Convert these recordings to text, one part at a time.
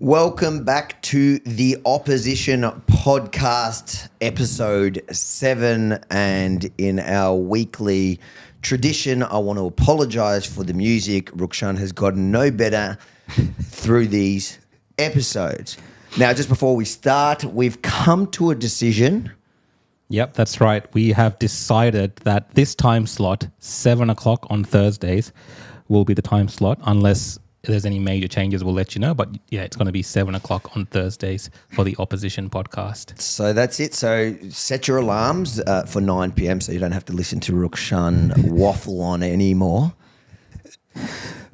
Welcome back to the Opposition Podcast, episode 7. And in our weekly tradition, I want to apologise for the music. Rukshan has gotten no better through these episodes. Now, just before we start, we've come to a decision. Yep, that's right. We have decided that this time slot, 7 o'clock on Thursdays, will be the time slot, unless there's any major changes, we'll let you know. But yeah, it's going to be 7 o'clock on Thursdays for the Opposition Podcast. So that's it. So set your alarms for 9 p.m. so you don't have to listen to Rukshan waffle on anymore.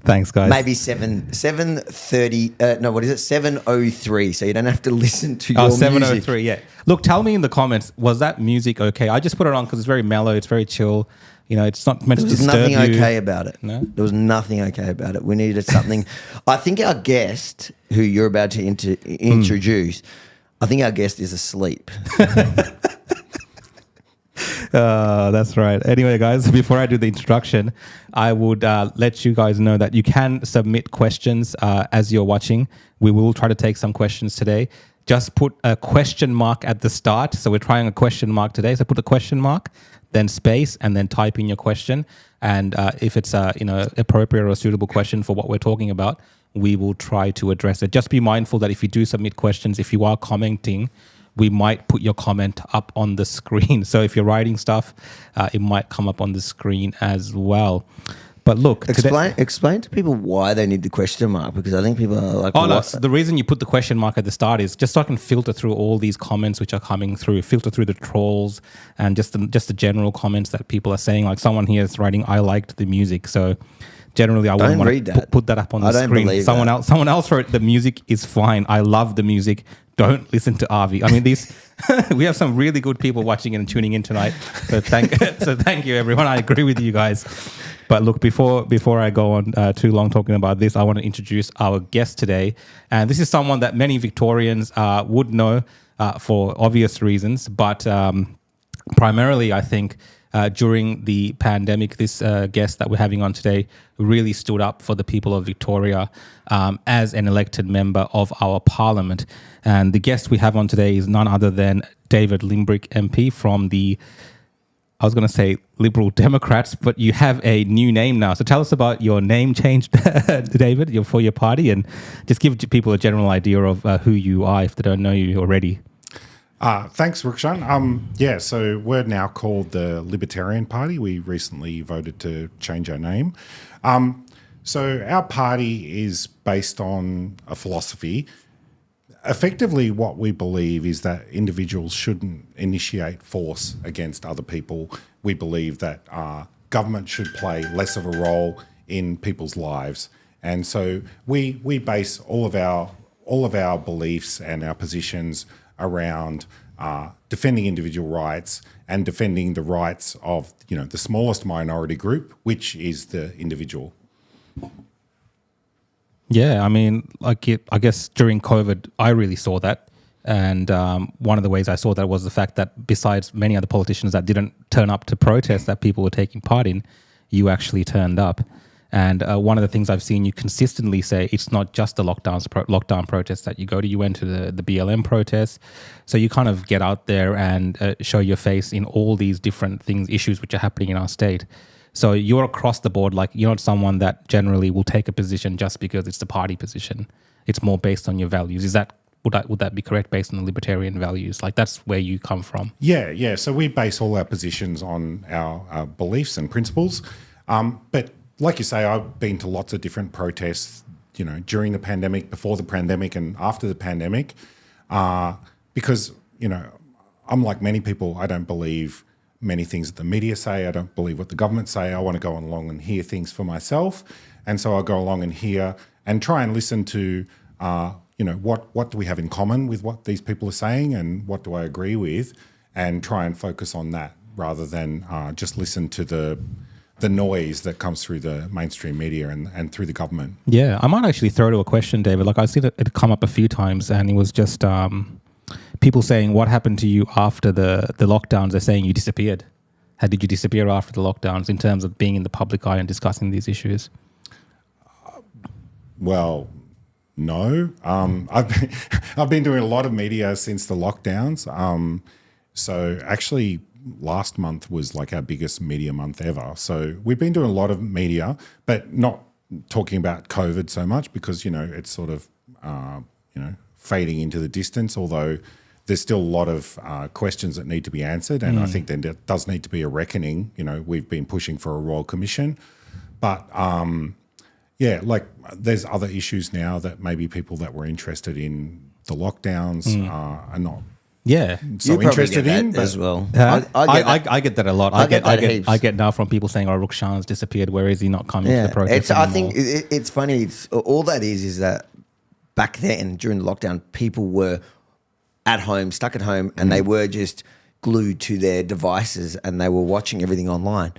Thanks, guys. Maybe 7:30. No, what is it? 7:03. So you don't have to listen to your 7:03. music. Yeah. Look, tell me in the comments, was that music okay? I just put it on because it's very mellow. It's very chill. You know, it's not meant to disturb you. There was nothing okay about it. No? There was nothing okay about it. We needed something. I think our guest, who you're about to introduce, I think our guest is asleep. That's right. Anyway, guys, before I do the introduction, I would let you guys know that you can submit questions as you're watching. We will try to take some questions today. Just put a question mark at the start. So we're trying a question mark today. So put a question mark, then space, and then type in your question. And if it's a appropriate or suitable question for what we're talking about, we will try to address it. Just be mindful that if you do submit questions, if you are commenting, we might put your comment up on the screen. So if you're writing stuff, it might come up on the screen as well. But look, explain to people why they need the question mark, because I think people are like, no, the reason you put the question mark at the start is just so I can filter through all these comments which are coming through, filter through the trolls and just the general comments that people are saying. Like someone here is writing, "I liked the music." So generally, I wouldn't want to put that up on the screen. Someone else wrote, "The music is fine. I love the music. Don't listen to Avi." I mean, we have some really good people watching and tuning in tonight. So thank you, everyone. I agree with you guys. But look, before I go on too long talking about this, I want to introduce our guest today. And this is someone that many Victorians would know for obvious reasons. But primarily, I think, during the pandemic, this guest that we're having on today really stood up for the people of Victoria as an elected member of our parliament. And the guest we have on today is none other than David Limbrick MP from the, I was going to say Liberal Democrats, but you have a new name now. So tell us about your name change, David, for your party, and just give people a general idea of who you are if they don't know you already. Thanks, Rukshan. So we're now called the Libertarian Party. We recently voted to change our name. So our party is based on a philosophy. Effectively, what we believe is that individuals shouldn't initiate force against other people. We believe that government should play less of a role in people's lives. And so we base all of our beliefs and our positions around defending individual rights and defending the rights of the smallest minority group, which is the individual. Yeah, I mean, I guess during COVID, I really saw that. And one of the ways I saw that was the fact that besides many other politicians that didn't turn up to protest that people were taking part in, you actually turned up. And one of the things I've seen you consistently say, it's not just the lockdown protests that you go to. You went to the BLM protests. So you kind of get out there and show your face in all these different issues which are happening in our state. So you're across the board, like you're not someone that generally will take a position just because it's the party position. It's more based on your values. Would that be correct, based on the libertarian values? Like that's where you come from. Yeah. So we base all our positions on our beliefs and principles. But like you say, I've been to lots of different protests, during the pandemic, before the pandemic, and after the pandemic, because I'm like many people. I don't believe many things that the media say. I don't believe what the government say. I want to go along and hear things for myself, and so I'll go along and hear and try and listen to, what do we have in common with what these people are saying, and what do I agree with, and try and focus on that rather than just listen to the noise that comes through the mainstream media and through the government. Yeah, I might actually throw to a question, David. Like I've seen it come up a few times, and it was just people saying, what happened to you after the lockdowns? They're saying you disappeared. How did you disappear after the lockdowns in terms of being in the public eye and discussing these issues? Well, no. I've been doing a lot of media since the lockdowns. So actually, last month was like our biggest media month ever. So we've been doing a lot of media, but not talking about COVID so much because, it's sort of, fading into the distance, although there's still a lot of questions that need to be answered. And I think there does need to be a reckoning. We've been pushing for a Royal Commission. But, there's other issues now that maybe people that were interested in the lockdowns are not so interested in as well. I get that a lot. I get that heaps. I get now from people saying, "Oh, Rukshan's disappeared. Where is he? Not coming to the protest I anymore?" think it's funny. All that is that back then during the lockdown, people were at home, stuck at home, and they were just glued to their devices and they were watching everything online.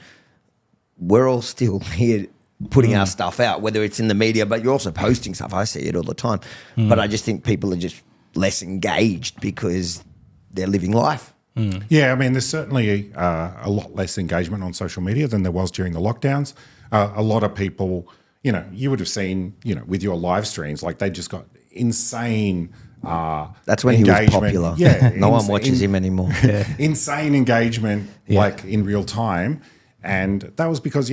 We're all still here putting our stuff out, whether it's in the media, but you're also posting stuff. I see it all the time. But I just think people are just less engaged because they're living life. Yeah, I mean, there's certainly a lot less engagement on social media than there was during the lockdowns. A lot of people, you would have seen, with your live streams, like they just got insane that's when engagement. He was popular. Yeah, no one watches him anymore. Insane engagement, like in real time. And that was because,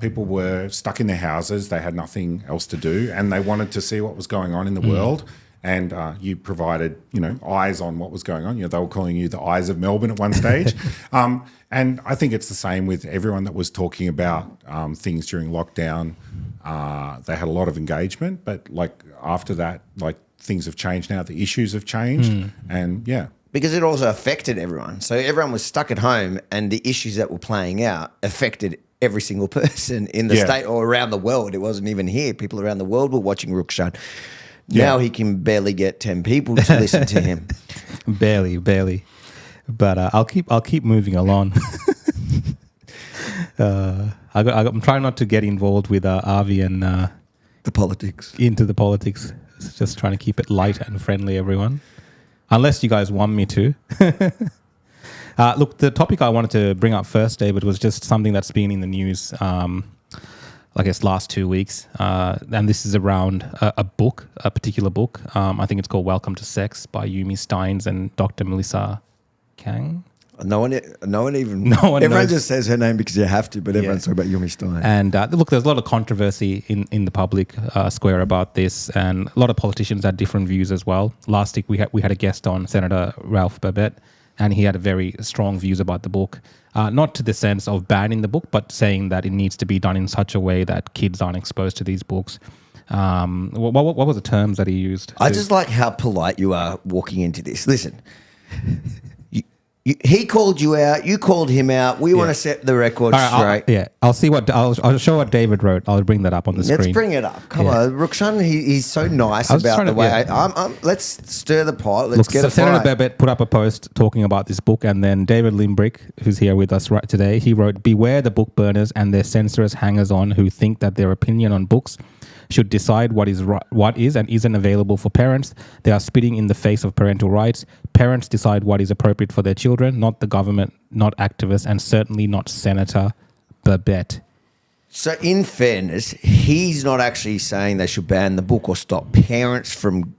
people were stuck in their houses. They had nothing else to do and they wanted to see what was going on in the world. And you provided, eyes on what was going on. They were calling you the eyes of Melbourne at one stage. And I think it's the same with everyone that was talking about things during lockdown. They had a lot of engagement, but after that, things have changed now. The issues have changed, and because it also affected everyone. So everyone was stuck at home, and the issues that were playing out affected every single person in the state or around the world. It wasn't even here. People around the world were watching Rukshan. Now he can barely get 10 people to listen to him. barely. But I'll keep moving along. I'm trying not to get involved with Avi and the politics. Into the politics. Just trying to keep it light and friendly, everyone. Unless you guys want me to. Look, the topic I wanted to bring up first, David, was just something that's been in the news, I guess, last 2 weeks. And this is around a book, a particular book. I think it's called Welcome to Sex by Yumi Steins and Dr. Melissa Kang. No one even. Everyone knows. Just says her name because you have to, but everyone's talking about Yumi Stein. And look, there's a lot of controversy in the public square about this, and a lot of politicians had different views as well. Last week we had a guest on, Senator Ralph Babette, and he had very strong views about the book. Not to the sense of banning the book, but saying that it needs to be done in such a way that kids aren't exposed to these books. What were the terms that he used? I just like how polite you are walking into this. Listen. He called you out. You called him out. We want to set the record straight. I'll show what David wrote. I'll bring that up on the screen. Let's bring it up. Come on, Rukshan. He's so nice about the way. Let's stir the pot. Let's get a Senator fight. Babette put up a post talking about this book, and then David Limbrick, who's here with us right today, he wrote, "Beware the book burners and their censorious hangers-on who think that their opinion on books should decide what is and isn't available for parents. They are spitting in the face of parental rights. Parents decide what is appropriate for their children, not the government, not activists, and certainly not Senator Babette." So in fairness, he's not actually saying they should ban the book or stop parents from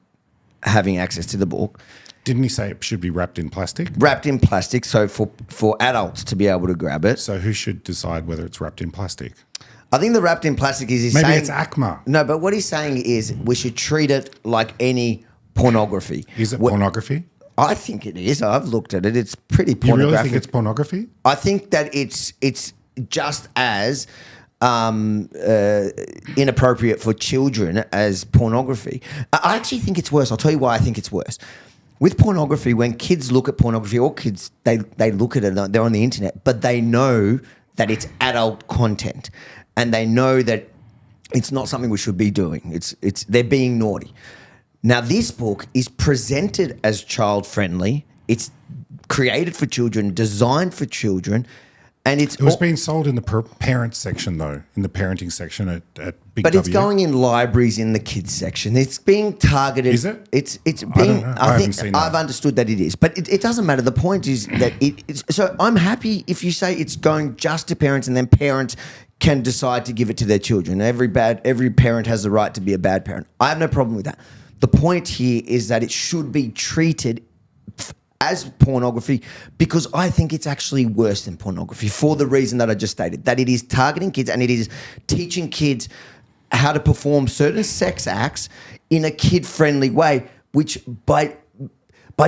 having access to the book. Didn't he say it should be wrapped in plastic? Wrapped in plastic, so for adults to be able to grab it. So who should decide whether it's wrapped in plastic? I think the wrapped in plastic is maybe saying... it's ACMA. No, but what he's saying is we should treat it like any pornography. Is it pornography? I think it is. I've looked at it. It's pretty pornographic. You really think it's pornography? I think that it's just as inappropriate for children as pornography. I actually think it's worse. I'll tell you why I think it's worse. With pornography, when kids look at pornography, all kids, they look at it, they're on the internet, but they know that it's adult content. And they know that it's not something we should be doing. They're being naughty. Now, this book is presented as child-friendly. It's created for children, designed for children, and it was being sold in the parent section, though, in the parenting section at Big But W. it's going in libraries in the kids section. It's being targeted. Is it? It's being. I haven't seen that. I've understood that it is, but it doesn't matter. The point is that it's. So I'm happy if you say it's going just to parents, and then parents can decide to give it to their children. Every parent has the right to be a bad parent. I have no problem with that. The point here is that it should be treated as pornography, because I think it's actually worse than pornography for the reason that I just stated, that it is targeting kids and it is teaching kids how to perform certain sex acts in a kid-friendly way, which by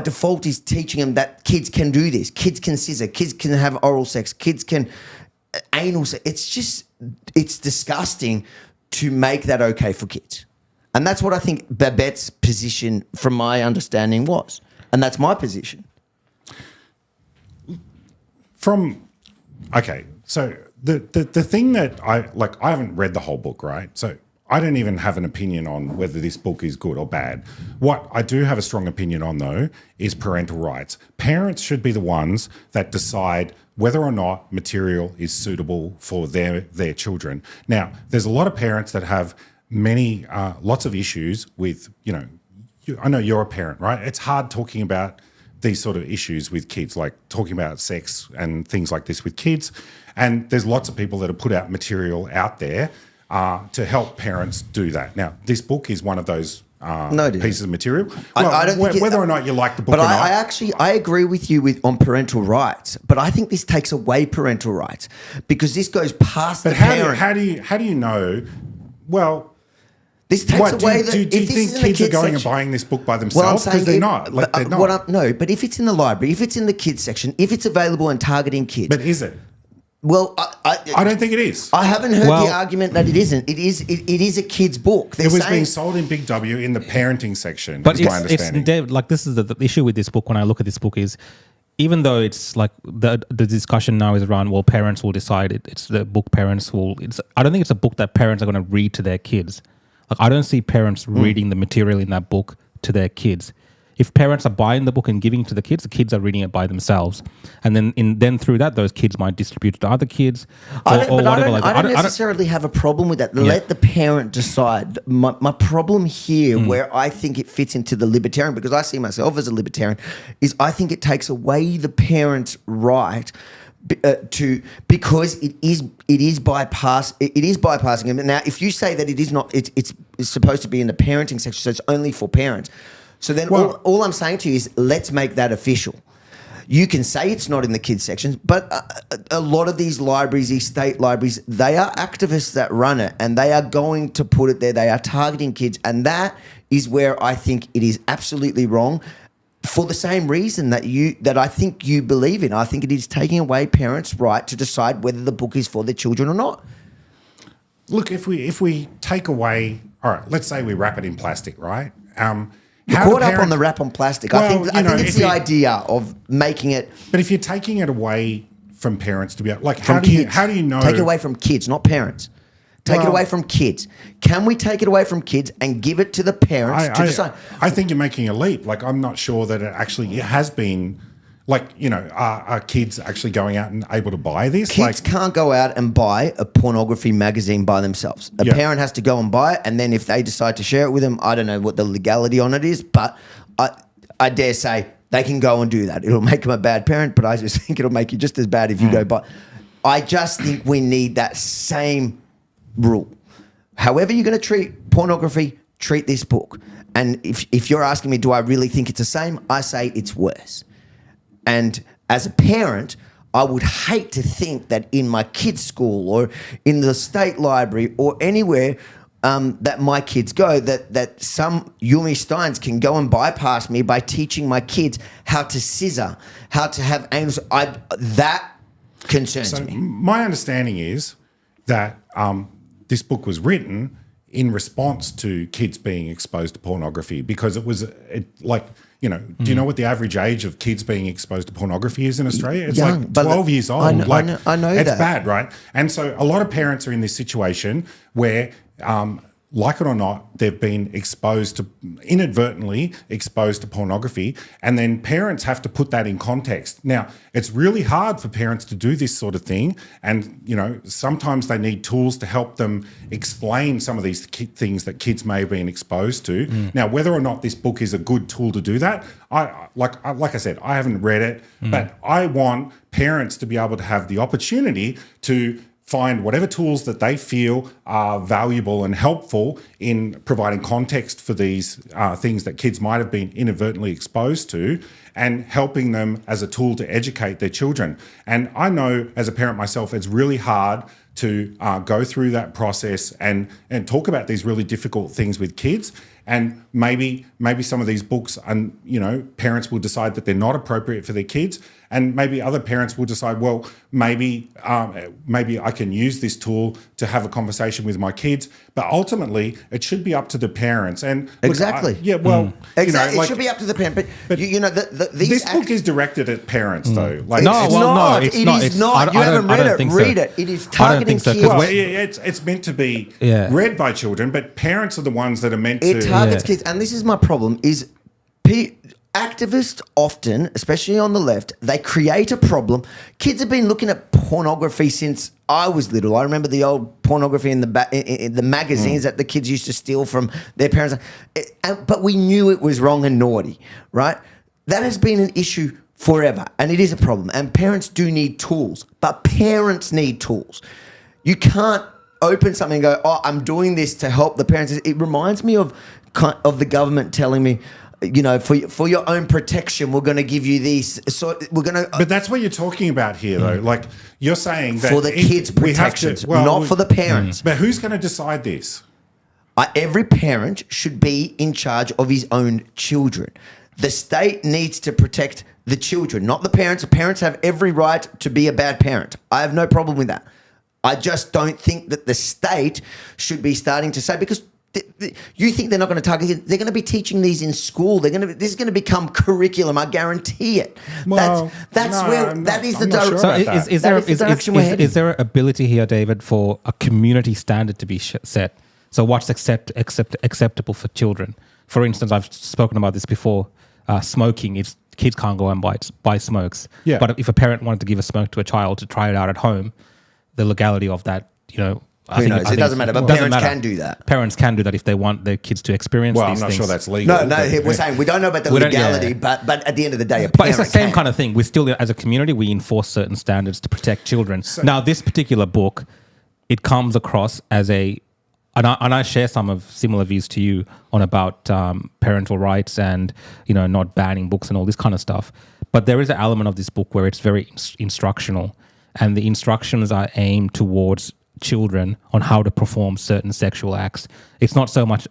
default is teaching them that kids can do this. Kids can scissor. Kids can have oral sex. Kids can anal sex. It's disgusting to make that okay for kids. And that's what I think Babette's position, from my understanding, was. And that's my position. So the thing that I haven't read the whole book, right? So I don't even have an opinion on whether this book is good or bad. What I do have a strong opinion on, though, is parental rights. Parents should be the ones that decide whether or not material is suitable for their children. Now, there's a lot of parents that have lots of issues with, I know you're a parent, right? It's hard talking about these sort of issues with kids, like talking about sex and things like this with kids. And there's lots of people that have put out material out there to help parents do that. Now, this book is one of those pieces of material. Well, I don't think whether or not you like the book but or not. I agree with you on parental rights, but I think this takes away parental rights because this goes past the parent. How do you know? Well, this takes away do you think kids are going and buying this book by themselves? Because they're not. They're not. No, but if it's in the library, if it's in the kids section, if it's available and targeting kids. But is it? Well, I don't think it is. I haven't heard the argument that it isn't. It is a kid's book. It was being sold in Big W in the parenting section, but is my understanding. Dave, like this is the issue with this book when I look at this book is, even though it's like the discussion now is around, well, parents will decide it's the book parents will, I don't think it's a book that parents are going to read to their kids. Like I don't see parents reading the material in that book to their kids. If parents are buying the book and giving it to the kids are reading it by themselves, and then through that, those kids might distribute it to other kids or whatever. I don't necessarily have a problem with that. Let the parent decide. My problem here, where I think it fits into the libertarian, because I see myself as a libertarian, is I think it takes away the parent's right because it is bypassing them. Now, if you say that it is not, it's supposed to be in the parenting section, so it's only for parents. So then all I'm saying to you is let's make that official. You can say it's not in the kids sections, but a lot of these libraries, these state libraries, they are activists that run it and they are going to put it there. They are targeting kids. And that is where I think it is absolutely wrong for the same reason that I think you believe in. I think it is taking away parents' right to decide whether the book is for their children or not. Look, if we take away, all right, let's say we wrap it in plastic, right? You're caught up on the wrap on plastic. Well, I think it's the idea of making it. But if you're taking it away from parents to be like, how do you know? Take it away from kids, not parents. Take it away from kids. Can we take it away from kids and give it to the parents to decide? I think you're making a leap. Like, I'm not sure that it actually has been. Like, are kids actually going out and able to buy this? Kids can't go out and buy a pornography magazine by themselves. A parent has to go and buy it, and then if they decide to share it with them, I don't know what the legality on it is, but I dare say they can go and do that. It'll make them a bad parent, but I just think it'll make you just as bad if you go buy. I just think we need that same rule. However you're going to treat pornography, treat this book. And if you're asking me, do I really think it's the same? I say it's worse. And as a parent, I would hate to think that in my kids' school or in the state library or anywhere that my kids go, that some Yumi Steins can go and bypass me by teaching my kids how to scissor, how to have anal. That concerns me. My understanding is that this book was written in response to kids being exposed to pornography because it was do you know what the average age of kids being exposed to pornography is in Australia? It's young, like 12 years old. I know it's that. bad, right? And so a lot of parents are in this situation where, like it or not, they've been inadvertently exposed to pornography, and then parents have to put that in context. Now, it's really hard for parents to do this sort of thing, and sometimes they need tools to help them explain some of these things that kids may have been exposed to. Now, whether or not this book is a good tool to do that, like I said, I haven't read it, but I want parents to be able to have the opportunity to find whatever tools that they feel are valuable and helpful in providing context for these things that kids might have been inadvertently exposed to, and helping them as a tool to educate their children. And I know as a parent myself, it's really hard to go through that process and talk about these really difficult things with kids. And maybe some of these books, and parents will decide that they're not appropriate for their kids, and maybe other parents will decide, well, maybe I can use this tool to have a conversation with my kids. But ultimately, it should be up to the parents. And look, exactly, exactly, it should be up to the parent. But this book is directed at parents, though. Like, it's not. You haven't read it. Read it. It is targeting kids. Well, it's meant to be read by children, but parents are the ones that are meant to. It targets kids, and this is my problem: is activists often, especially on the left, they create a problem. Kids have been looking at pornography since I was little. I remember the old pornography in the magazines that the kids used to steal from their parents. But we knew it was wrong and naughty, right? That has been an issue forever, and it is a problem. And parents do need tools, but parents need tools. You can't open something and go, "Oh, I'm doing this to help the parents." It reminds me of the government telling me, for your own protection, we're going to give you these. So we're going to. But that's what you're talking about here, though. Like you're saying that for the kids' protection, not for the parents. But who's going to decide this? Every parent should be in charge of his own children. The state needs to protect the children, not the parents. The parents have every right to be a bad parent. I have no problem with that. I just don't think that the state should be starting to say, because you think they're not going to target it. They're going to be teaching these in school. This is going to become curriculum. I guarantee it. Well, that is the direction. So is there an ability here, David, for a community standard to be set? So what's acceptable for children? For instance, I've spoken about this before. Smoking, kids can't go and buy smokes. Yeah. But if a parent wanted to give a smoke to a child to try it out at home, the legality of that, Who knows? It doesn't matter, but parents can do that. Parents can do that if they want their kids to experience these things. Well, I'm not sure that's legal. No, we're saying we don't know about the legality, but at the end of the day, a parent But it's the same kind of thing. We still, as a community, we enforce certain standards to protect children. Now, this particular book, it comes across as and I share some of similar views to you on about parental rights and, not banning books and all this kind of stuff. But there is an element of this book where it's very instructional, and the instructions are aimed towards children on how to perform certain sexual acts. It's not so much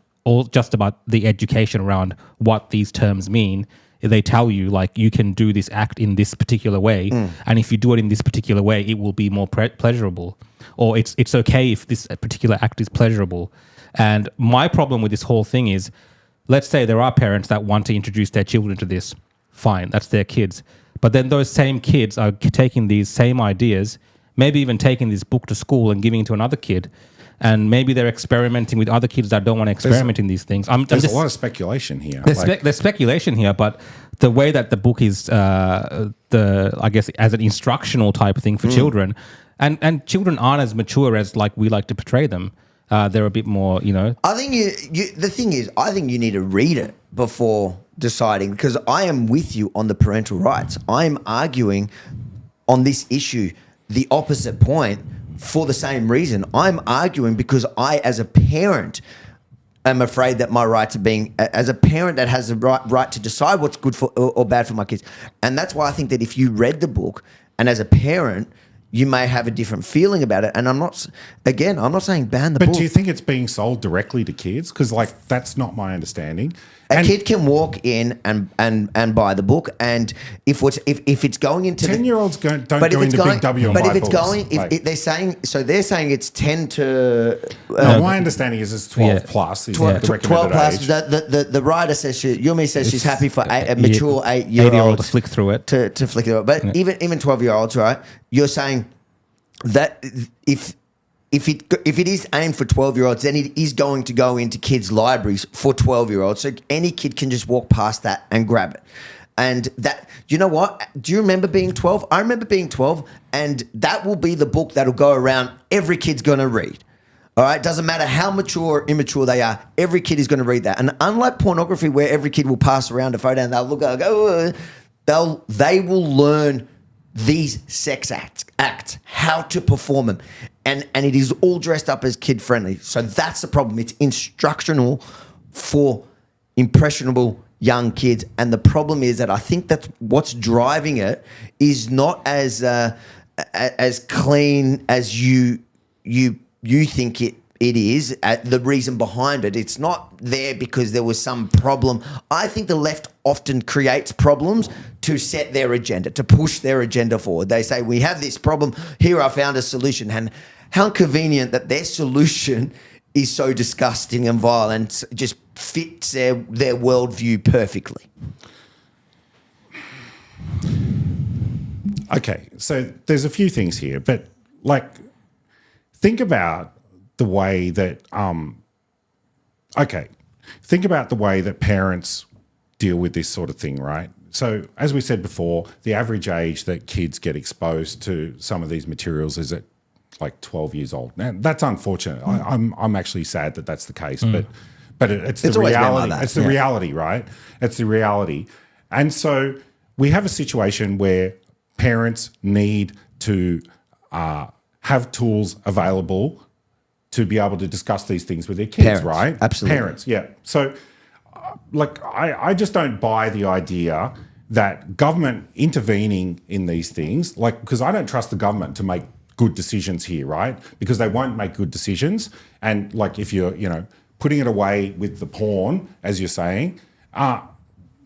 just about the education around what these terms mean. They tell you, like, you can do this act in this particular way, and if you do it in this particular way, it will be more pleasurable, or it's okay if this particular act is pleasurable. And my problem with this whole thing is, let's say there are parents that want to introduce their children to this. Fine, that's their kids. But then those same kids are taking these same ideas, maybe even taking this book to school and giving it to another kid. And maybe they're experimenting with other kids that don't want to experiment in these things. There's a lot of speculation here. There's speculation here, but the way that the book is, I guess, as an instructional type of thing for children, and children aren't as mature as like we like to portray them. They're a bit more, I think the thing is, I think you need to read it before deciding, because I am with you on the parental rights. I'm arguing on this issue the opposite point for the same reason. I'm arguing because I, as a parent, am afraid that my rights are being, as a parent that has the right to decide what's good for or bad for my kids. And that's why I think that if you read the book, and as a parent, you may have a different feeling about it. And I'm not saying ban the book. But do you think it's being sold directly to kids? Because that's not my understanding. A kid can walk in and buy the book, and if it's going into 10-year-olds don't go into Big W and buy books. They're saying it's 10 to. My understanding is it's 12 plus. Is 12 the recommended plus. Age. The writer says Yemini says she's happy for a mature 8-year-old to flick through it. To flick through it, but even 12-year-olds, right? You're saying that if it is aimed for 12-year-olds, then it is going to go into kids' libraries for 12-year-olds. So any kid can just walk past that and grab it. And that, you know what? Do you remember being 12? I remember being 12, and that will be the book that'll go around. Every kid's going to read. All right? Doesn't matter how mature or immature they are. Every kid is going to read that. And unlike pornography, where every kid will pass around a photo and they'll look, they will learn these sex acts, how to perform them. and it is all dressed up as kid friendly. So that's the problem. It's instructional for impressionable young kids, and the problem is that I think that's what's driving it is not as clean as you think it is. The reason behind it, it's not there because there was some problem. I think the left often creates problems to set their agenda, to push their agenda forward. They say, we have this problem, here I found a solution. And how convenient that their solution is so disgusting and vile and just fits their worldview perfectly. Okay, so there's a few things here, but like, think about the way that, think about the way that parents deal with this sort of thing, right? So as we said before, the average age that kids get exposed to some of these materials is at like 12 years old. Now, that's unfortunate. I'm actually sad that that's the case, but it's the reality. Like it's the reality, right? It's the reality. And so we have a situation where parents need to have tools available to be able to discuss these things with their kids, parents, right? Absolutely. Parents, yeah. So, I just don't buy the idea that government intervening in these things, because I don't trust the government to make good decisions here, right? Because they won't make good decisions. And like if you're, putting it away with the porn, as you're saying,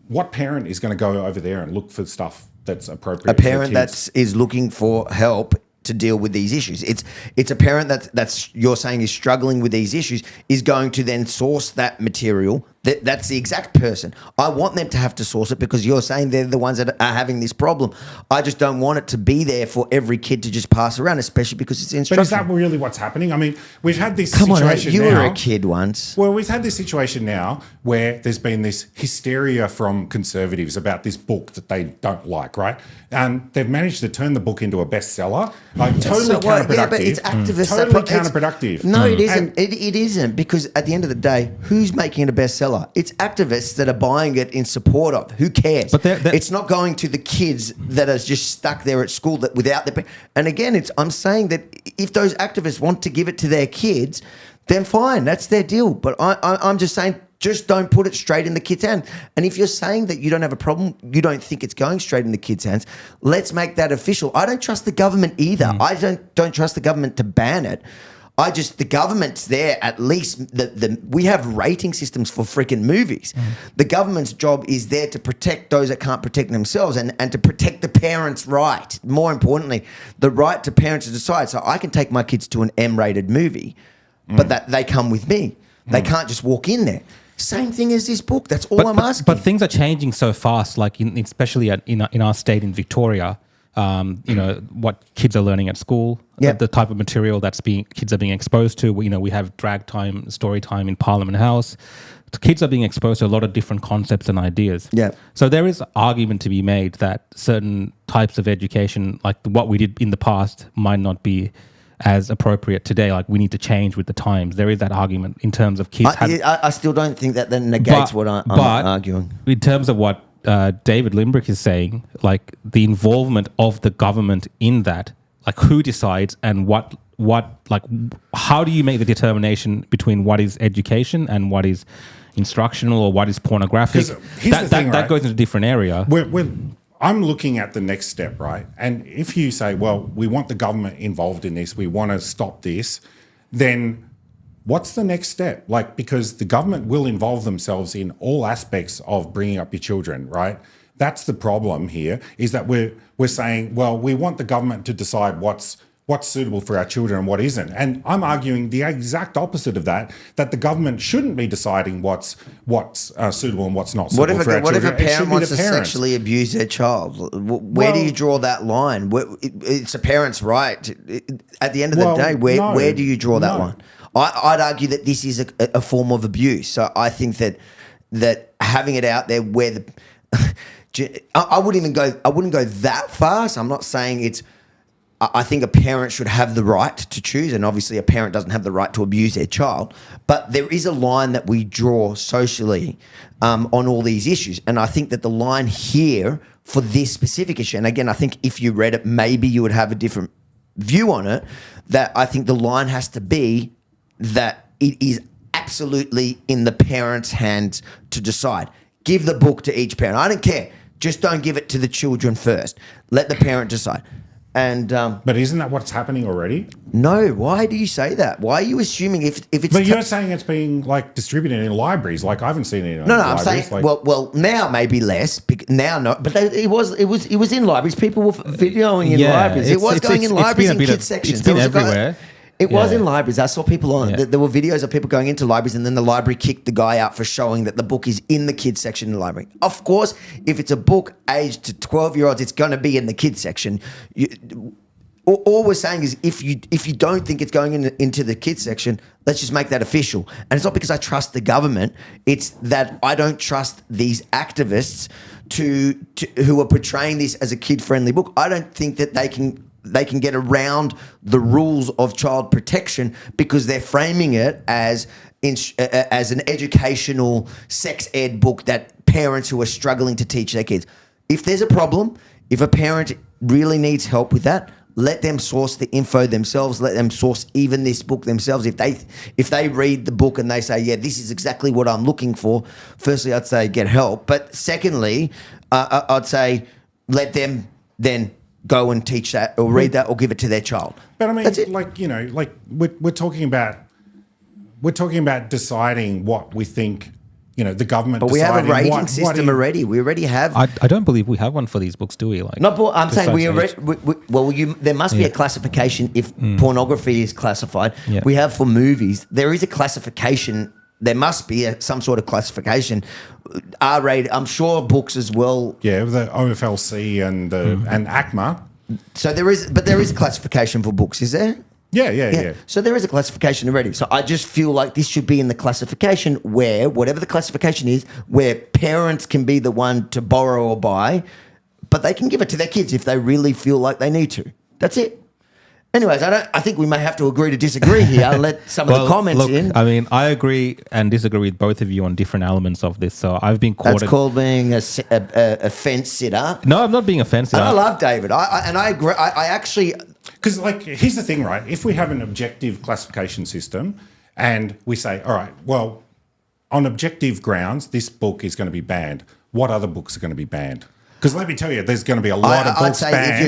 what parent is going to go over there and look for stuff that's appropriate? A parent that is looking for help to deal with these issues. It's a parent that's you're saying is struggling with these issues is going to then source that material. That's the exact person. I want them to have to source it because you're saying they're the ones that are having this problem. I just don't want it to be there for every kid to just pass around, especially because it's instructional. But is that really what's happening? I mean, we've had this situation now. You were a kid once. Well, we've had this situation now where there's been this hysteria from conservatives about this book that they don't like, right? And they've managed to turn the book into a bestseller. Like totally counterproductive. Yeah, but it's activists. Totally counterproductive. No, it isn't. It isn't, because at the end of the day, who's making it a bestseller? It's activists that are buying it in support of. Who cares? But it's not going to the kids that are just stuck there at school that without their. And again, I'm saying that if those activists want to give it to their kids, then fine, that's their deal. But I'm just saying, just don't put it straight in the kids' hands. And if you're saying that you don't have a problem, you don't think it's going straight in the kids' hands, let's make that official. I don't trust the government either. I don't trust the government to ban it. The government's there at least. We have rating systems for freaking movies. The government's job is there to protect those that can't protect themselves and to protect the parents' right. More importantly, the right to parents to decide. So I can take my kids to an M-rated movie, but that they come with me. They can't just walk in there. Same thing as this book. That's all I'm asking. But things are changing so fast, like especially in our state in Victoria. What kids are learning at school, the type of material kids are being exposed to. We have drag time, story time in Parliament House. The kids are being exposed to a lot of different concepts and ideas. Yeah. So there is argument to be made that certain types of education, like what we did in the past, might not be as appropriate today. Like we need to change with the times. There is that argument in terms of kids. I still don't think that negates what I'm arguing. In terms of what David Limbrick is saying, like the involvement of the government in that, like who decides and what how do you make the determination between what is education and what is instructional or what is pornographic? That goes into a different area. I'm looking at the next step, right? And if you say, well, we want the government involved in this, we want to stop this, then what's the next step? Like, because the government will involve themselves in all aspects of bringing up your children, right? That's the problem here, is that we're saying, well, we want the government to decide what's suitable for our children and what isn't. And I'm arguing the exact opposite of that the government shouldn't be deciding what's suitable and what's not suitable for our children. What if a parent wants to sexually abuse their child? Where do you draw that line? It's a parent's right. At the end of the day, where do you draw that line? I'd argue that this is a form of abuse. So I think that having it out there where I wouldn't go that far. So I'm not saying it's. I think a parent should have the right to choose, and obviously a parent doesn't have the right to abuse their child. But there is a line that we draw socially on all these issues. And I think that the line here for this specific issue, and again, I think if you read it, maybe you would have a different view on it, that I think the line has to be that it is absolutely in the parents' hands to decide. Give the book to each parent. I don't care. Just don't give it to the children first. Let the parent decide. And but isn't that what's happening already? no, why do you say that? Why are you assuming if it's? But you're saying it's being like distributed in libraries. Like I haven't seen it in No, libraries. I'm saying like, well now maybe less. Now not, but it was in libraries. People were videoing in libraries. It was going in libraries and kids sections. It's been everywhere. It was in libraries. I saw people on it. Yeah. There were videos of people going into libraries, and then the library kicked the guy out for showing that the book is in the kids section in the library. Of course, if it's a book aged to 12-year-olds, it's going to be in the kids section. All we're saying is if you don't think it's going into the kids section, let's just make that official. And it's not because I trust the government. It's that I don't trust these activists who are portraying this as a kid-friendly book. I don't think that they can get around the rules of child protection because they're framing it as an educational sex ed book that parents who are struggling to teach their kids. If there's a problem, if a parent really needs help with that, let them source the info themselves. Let them source even this book themselves. If they read the book and they say, yeah, this is exactly what I'm looking for, firstly, I'd say get help. But secondly, I'd say let them then go and teach that or read that or give it to their child. But I mean, That's it. like, you know, like we're talking about deciding what we think, you know, the government. But we have a deciding rating system already. We already have. I don't believe we have one for these books, do we? Like, No, but I'm saying besides age. there must be a classification if pornography is classified. Yeah. We have for movies. There is a classification. There must be some sort of classification. R-rated. I'm sure books as well. Yeah, the OFLC and and ACMA. So there is a classification for books. Is there? Yeah. So there is a classification already. So I just feel like this should be in the classification where, whatever the classification is, where parents can be the one to borrow or buy, but they can give it to their kids if they really feel like they need to. That's it. Anyways, I think we may have to agree to disagree here and let some of the comments in. I mean, I agree and disagree with both of you on different elements of this. So I've been caught. That's called being a fence sitter. No, I'm not being offensive. And I love David. I agree. I actually... Because, like, here's the thing, right? If we have an objective classification system and we say, all right, well, on objective grounds, this book is going to be banned, what other books are going to be banned? Because let me tell you, there's going to be a lot of books banned.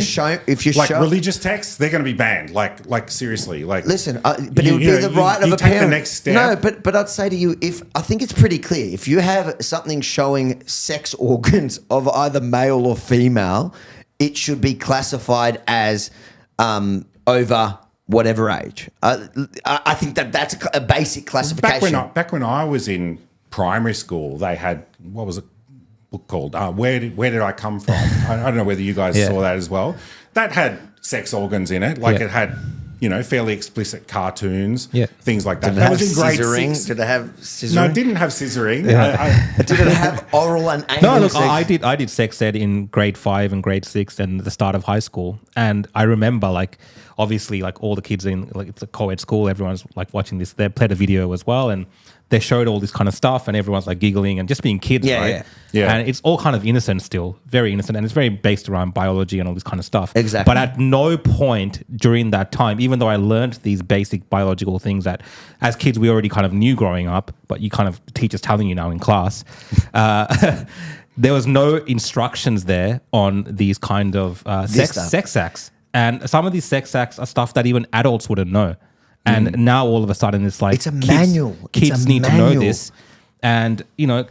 If you're like religious texts, they're going to be banned. Like seriously, like listen. But it would be the right of a take parent. The next step. No, but I'd say to you, if I think it's pretty clear, if you have something showing sex organs of either male or female, it should be classified as over whatever age. I think that's a basic classification. Back when I was in primary school, they had, what was it? Book called Where Did I Come From? I don't know whether you guys saw that as well. That had sex organs in it. Like it had, you know, fairly explicit cartoons, things like that. That was in grade 6. Did they have scissoring? No, it didn't have scissoring. Did it have oral and anal? No, look, I did sex ed in grade 5 and grade 6 and the start of high school. And I remember, like, obviously, like all the kids in, like, it's a co-ed school, everyone's like watching this. They played a video as well, and they showed all this kind of stuff, and everyone's like giggling and just being kids, right? Yeah. And it's all kind of innocent still, very innocent, and it's very based around biology and all this kind of stuff. Exactly. But at no point during that time, even though I learned these basic biological things that as kids we already kind of knew growing up, but you kind of teachers telling you now in class, there was no instructions there on these kind of sex acts. And some of these sex acts are stuff that even adults wouldn't know. And now all of a sudden it's like it's a manual. Kids need to know this. And, you know,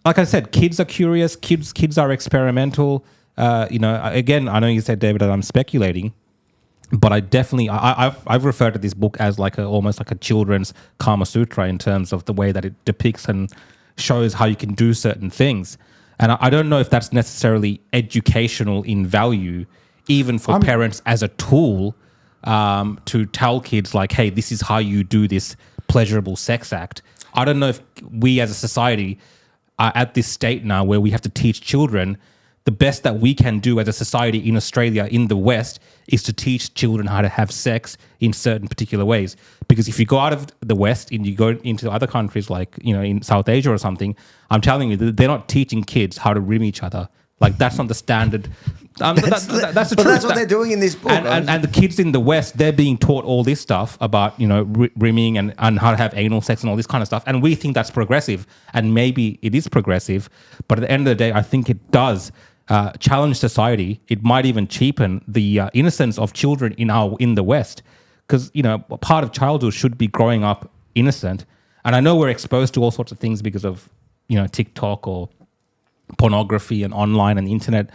like I said, kids are curious. Kids are experimental. You know, again, I know you said, David, that I'm speculating, but I definitely, I've referred to this book as like almost like a children's Kama Sutra in terms of the way that it depicts and shows how you can do certain things. And I don't know if that's necessarily educational in value, even for parents as a tool to tell kids like, hey, this is how you do this pleasurable sex act. I don't know if we as a society are at this state now where we have to teach children. The best that we can do as a society in Australia, in the West, is to teach children how to have sex in certain particular ways. Because if you go out of the West and you go into other countries like, you know, in South Asia or something, I'm telling you, they're not teaching kids how to rim each other. Like, that's not the standard That's the but truth. that's what they're doing in this book. And the kids in the West, they're being taught all this stuff about, rimming and how to have anal sex and all this kind of stuff. And we think that's progressive. And maybe it is progressive. But at the end of the day, I think it does challenge society. It might even cheapen the innocence of children in the West. Because, part of childhood should be growing up innocent. And I know we're exposed to all sorts of things because of, TikTok or pornography and online and the internet.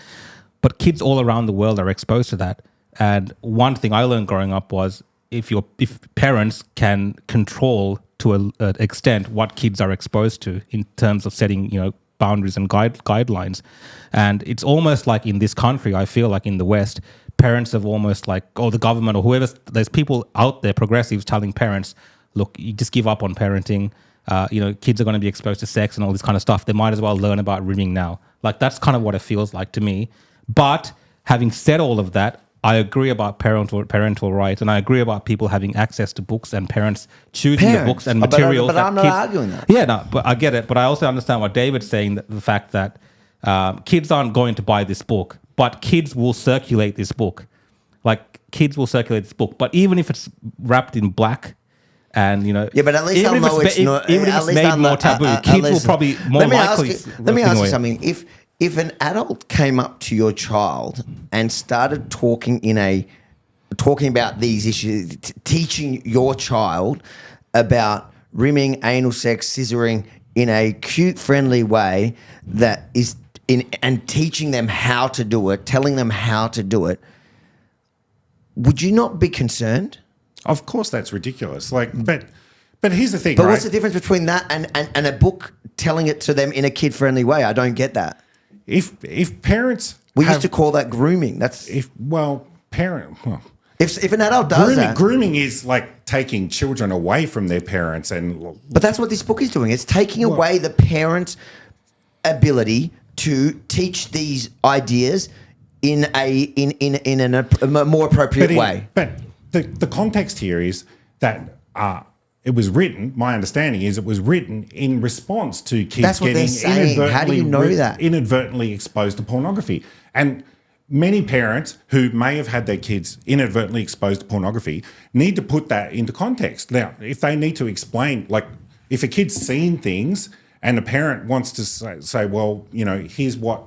But kids all around the world are exposed to that. And one thing I learned growing up was if parents can control to an extent what kids are exposed to in terms of setting, boundaries and guidelines. And it's almost like in this country, I feel like in the West, parents have almost like, or the government or whoever, there's people out there, progressives, telling parents, look, you just give up on parenting. Kids are going to be exposed to sex and all this kind of stuff. They might as well learn about rimming now. Like, that's kind of what it feels like to me. But having said all of that, I agree about parental rights, and I agree about people having access to books and parents choosing the books and materials. But I'm not arguing that. Yeah, no, but I get it. But I also understand what David's saying, the fact that kids aren't going to buy this book, but kids will circulate this book. Like, kids will circulate this book. But even if it's wrapped in black, and yeah, but at least I'll know it's not. Even if it's made more taboo, kids will probably more likely. Let me ask you something. If an adult came up to your child and started talking about these issues, teaching your child about rimming, anal sex, scissoring in a cute, friendly way that is and teaching them how to do it, telling them how to do it, would you not be concerned? Of course, that's ridiculous. But here's the thing. But right? what's the difference between that and a book telling it to them in a kid-friendly way? I don't get that. If parents, used to call that grooming. If an adult does that, grooming is like taking children away from their parents, but that's what this book is doing. It's taking away the parents' ability to teach these ideas in a more appropriate way. But the context here is that it was written. My understanding is it was written in response to kids getting How do you know that? Inadvertently exposed to pornography. And many parents who may have had their kids inadvertently exposed to pornography need to put that into context. Now, if they need to explain, like if a kid's seen things and a parent wants to say, well, here's what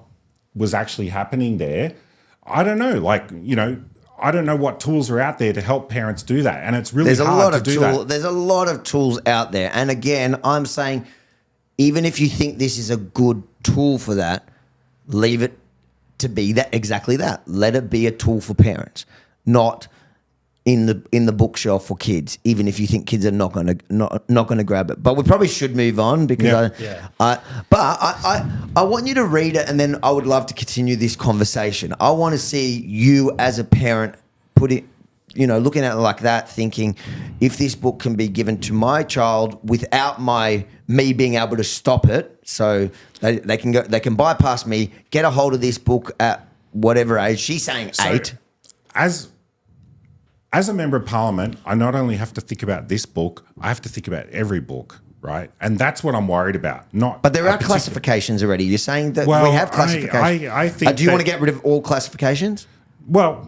was actually happening there, I don't know, I don't know what tools are out there to help parents do that. And it's really hard to do that. There's a lot of tools out there. And again, I'm saying, even if you think this is a good tool for that, leave it to be exactly that. Let it be a tool for parents, not in the bookshelf for kids, even if you think kids are not going to grab it. But we probably should move on because I want you to read it, and then I would love to continue this conversation. I want to see you as a parent looking at it like that, thinking, if this book can be given to my child without me being able to stop it, so they can bypass me, get a hold of this book at whatever age. She's saying 8. As a member of parliament, I not only have to think about this book, I have to think about every book, right? And that's what I'm worried about. But there are classifications already. You're saying that we have classifications. I think. Do you want to get rid of all classifications? Well,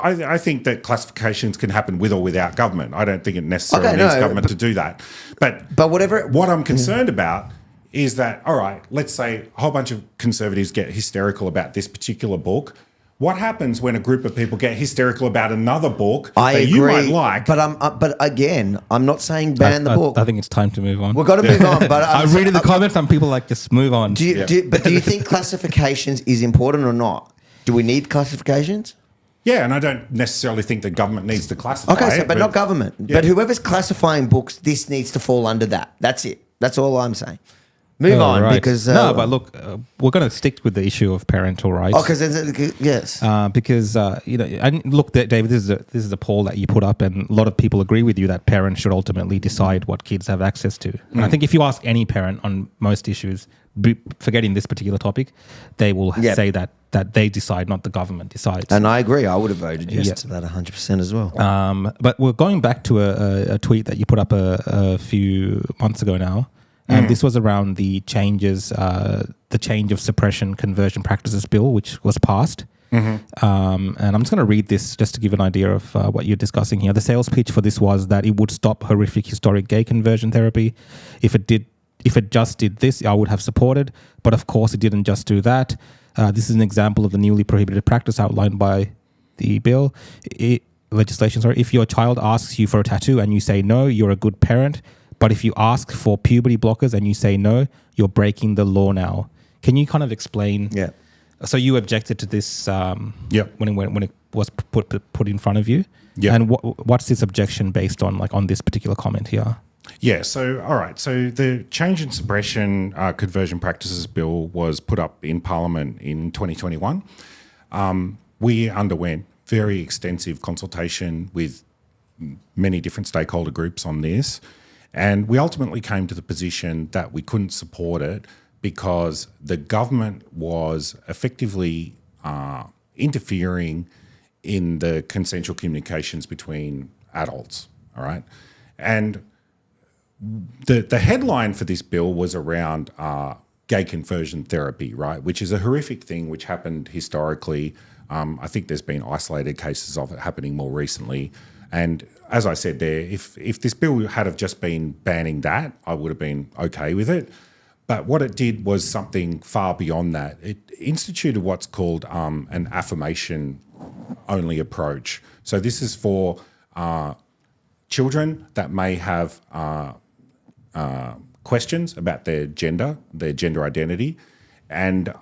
I think that classifications can happen with or without government. I don't think it necessarily needs government to do that. But whatever. What I'm concerned about is that, all right, let's say a whole bunch of conservatives get hysterical about this particular book. What happens when a group of people get hysterical about another book you might like? But again, I'm not saying ban the book. I think it's time to move on. We've got to move on. But I'm reading the comments and people just move on. Do you think classifications is important or not? Do we need classifications? Yeah, and I don't necessarily think the government needs to classify it. But not government. Yeah. But whoever's classifying books, this needs to fall under that. That's it. That's all I'm saying. Move on, right. Because... but look, we're going to stick with the issue of parental rights. Because yes. Because, and look, David, this is a poll that you put up, and a lot of people agree with you that parents should ultimately decide what kids have access to. And I think if you ask any parent on most issues, forgetting this particular topic, they will say that they decide, not the government decides. And I agree. I would have voted yes to that 100% as well. But we're going back to a tweet that you put up a few months ago now. And this was around the change of suppression conversion practices bill, which was passed. And I'm just going to read this just to give an idea of what you're discussing here. The sales pitch for this was that it would stop horrific historic gay conversion therapy. If it just did this, I would have supported. But of course, it didn't just do that. This is an example of the newly prohibited practice outlined by the bill. Legislation, sorry. If your child asks you for a tattoo and you say no, you're a good parent. But if you ask for puberty blockers and you say no, you're breaking the law now. Can you kind of explain? Yeah. So you objected to this when it was put in front of you. Yeah. And what's this objection based on, like on this particular comment here? Yeah, so, all right. So the Change and Suppression Conversion Practices Bill was put up in Parliament in 2021. We underwent very extensive consultation with many different stakeholder groups on this. And we ultimately came to the position that we couldn't support it because the government was effectively interfering in the consensual communications between adults, all right? And the headline for this bill was around gay conversion therapy, right, which is a horrific thing which happened historically. I think there's been isolated cases of it happening more recently. And as I said there, if this bill had have just been banning that, I would have been okay with it. But what it did was something far beyond that. It instituted what's called an affirmation-only approach. So this is for children that may have questions about their gender identity. And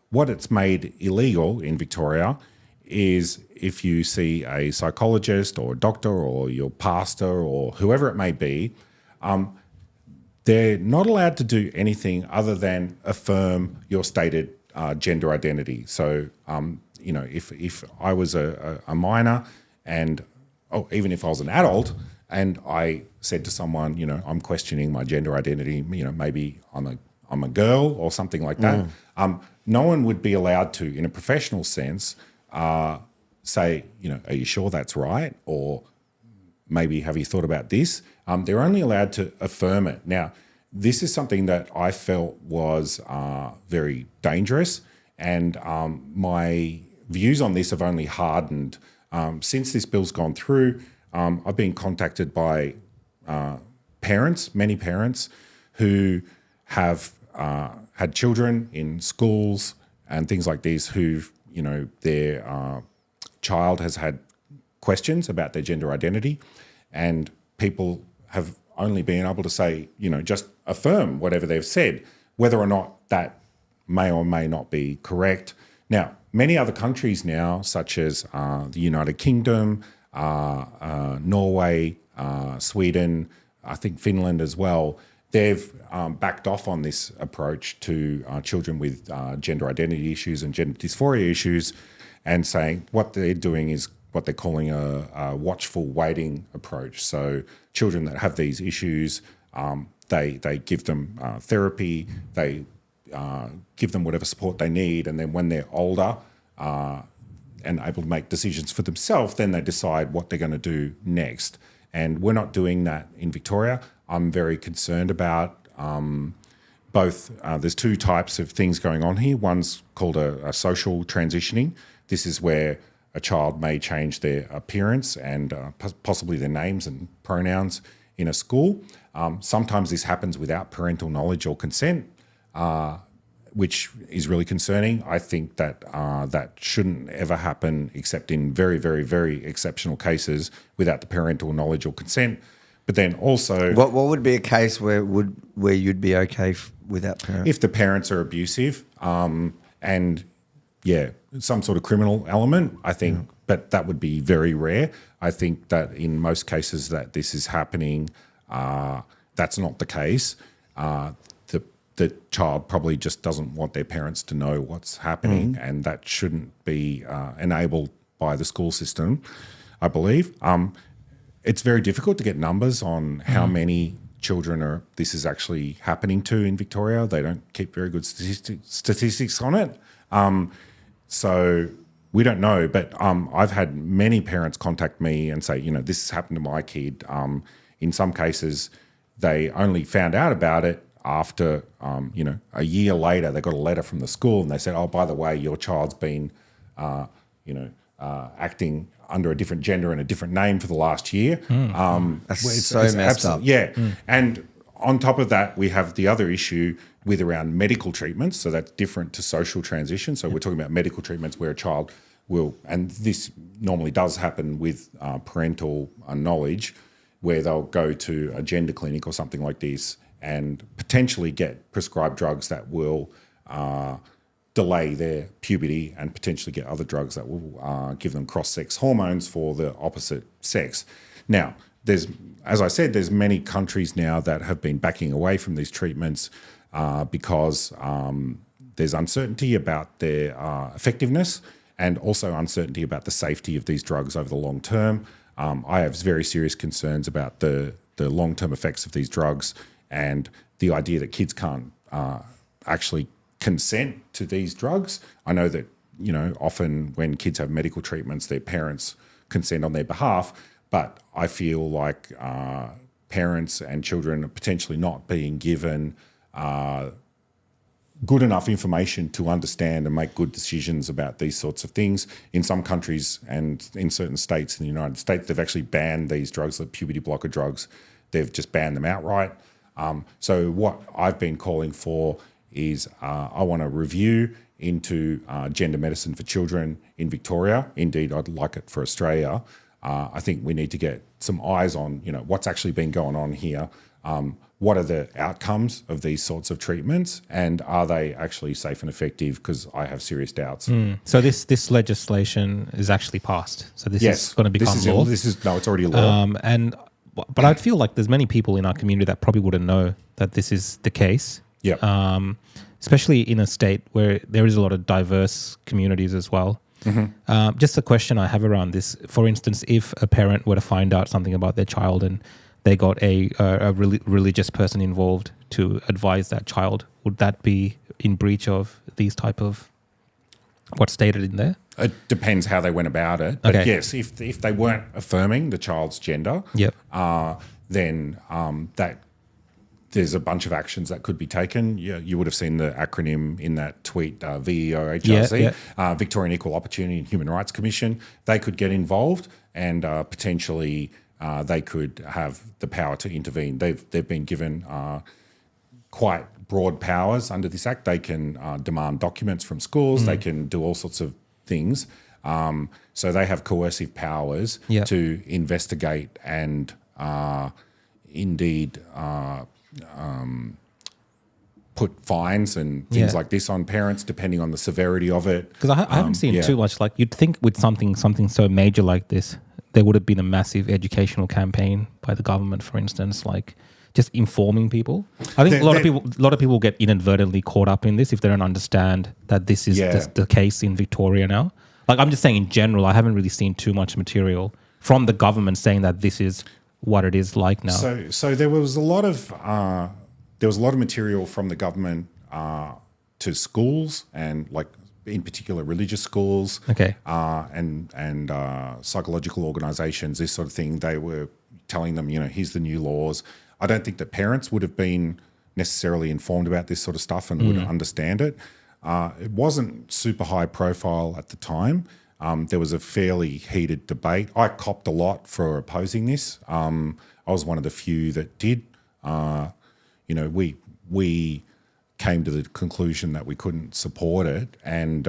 what it's made illegal in Victoria is if you see a psychologist or a doctor or your pastor or whoever it may be, they're not allowed to do anything other than affirm your stated gender identity. So, if I was a minor and, even if I was an adult and I said to someone, I'm questioning my gender identity, maybe I'm a girl or something like that, no one would be allowed to, in a professional sense, say, are you sure that's right? Or maybe have you thought about this? They're only allowed to affirm it. Now, this is something that I felt was very dangerous, and my views on this have only hardened. Since this bill's gone through, I've been contacted by many parents who have had children in schools and things like this who've, their child has had questions about their gender identity, and people have only been able to say, just affirm whatever they've said, whether or not that may or may not be correct. Now, many other countries now, such as the United Kingdom, Norway, Sweden, I think Finland as well, they've backed off on this approach to children with gender identity issues and gender dysphoria issues, and saying what they're doing is what they're calling a watchful waiting approach. So children that have these issues, they give them therapy, they give them whatever support they need, and then when they're older and able to make decisions for themselves, then they decide what they're going to do next. And we're not doing that in Victoria. I'm very concerned about both. There's two types of things going on here. One's called a social transitioning. This is where a child may change their appearance and possibly their names and pronouns in a school. Sometimes this happens without parental knowledge or consent, which is really concerning. I think that that shouldn't ever happen except in very, very, very exceptional cases without the parental knowledge or consent. But then also, what would be a case where you'd be okay without parents? If the parents are abusive, and some sort of criminal element, I think, but that would be very rare. I think that in most cases that this is happening, that's not the case. The child probably just doesn't want their parents to know what's happening, and that shouldn't be enabled by the school system, I believe. It's very difficult to get numbers on how many children this is actually happening to in Victoria. They don't keep very good statistics on it. So we don't know, but I've had many parents contact me and say, this has happened to my kid. In some cases, they only found out about it after, a year later, they got a letter from the school and they said, oh, by the way, your child's been acting under a different gender and a different name for the last year. That's so messed up. Yeah. And on top of that, we have the other issue with around medical treatments. So that's different to social transition. So we're talking about medical treatments where a child will, and this normally does happen with parental knowledge, where they'll go to a gender clinic or something like this and potentially get prescribed drugs that will delay their puberty and potentially get other drugs that will give them cross-sex hormones for the opposite sex. Now, as I said, there's many countries now that have been backing away from these treatments because there's uncertainty about their effectiveness and also uncertainty about the safety of these drugs over the long term. I have very serious concerns about the long-term effects of these drugs and the idea that kids can't actually consent to these drugs. I know that, often when kids have medical treatments, their parents consent on their behalf, but I feel like parents and children are potentially not being given good enough information to understand and make good decisions about these sorts of things. In some countries and in certain states in the United States, they've actually banned these drugs, the puberty blocker drugs. They've just banned them outright. So what I've been calling for is I want a review into gender medicine for children in Victoria. Indeed, I'd like it for Australia. I think we need to get some eyes on, what's actually been going on here. What are the outcomes of these sorts of treatments, and are they actually safe and effective? Because I have serious doubts. So this legislation is actually passed. So this is going to become law. It's already a law. But I feel like there's many people in our community that probably wouldn't know that this is the case. Yeah. Especially in a state where there is a lot of diverse communities as well. Mm-hmm. Just a question I have around this. For instance, if a parent were to find out something about their child and they got a religious person involved to advise that child, would that be in breach of these type of what's stated in there? It depends how they went about it. But yes, if they weren't affirming the child's gender, then that there's a bunch of actions that could be taken. You would have seen the acronym in that tweet, VEOHRC, Victorian Equal Opportunity and Human Rights Commission. They could get involved and potentially they could have the power to intervene. They've been given quite broad powers under this act. They can demand documents from schools. They can do all sorts of things. So they have coercive powers to investigate and indeed put fines and things like this on parents depending on the severity of it. Because I haven't seen too much. Like, you'd think with something so major like this, there would have been a massive educational campaign by the government, for instance, like just informing people. I think a lot of people get inadvertently caught up in this if they don't understand that this is the case in Victoria now. Like, I'm just saying in general, I haven't really seen too much material from the government saying that this is what it is like now. So there was a lot of material from the government to schools and, like, in particular religious schools, and psychological organisations, this sort of thing. They were telling them, here's the new laws. I don't think that parents would have been necessarily informed about this sort of stuff and would understand it. It wasn't super high profile at the time. There was a fairly heated debate. I copped a lot for opposing this. I was one of the few that did. We came to the conclusion that we couldn't support it. And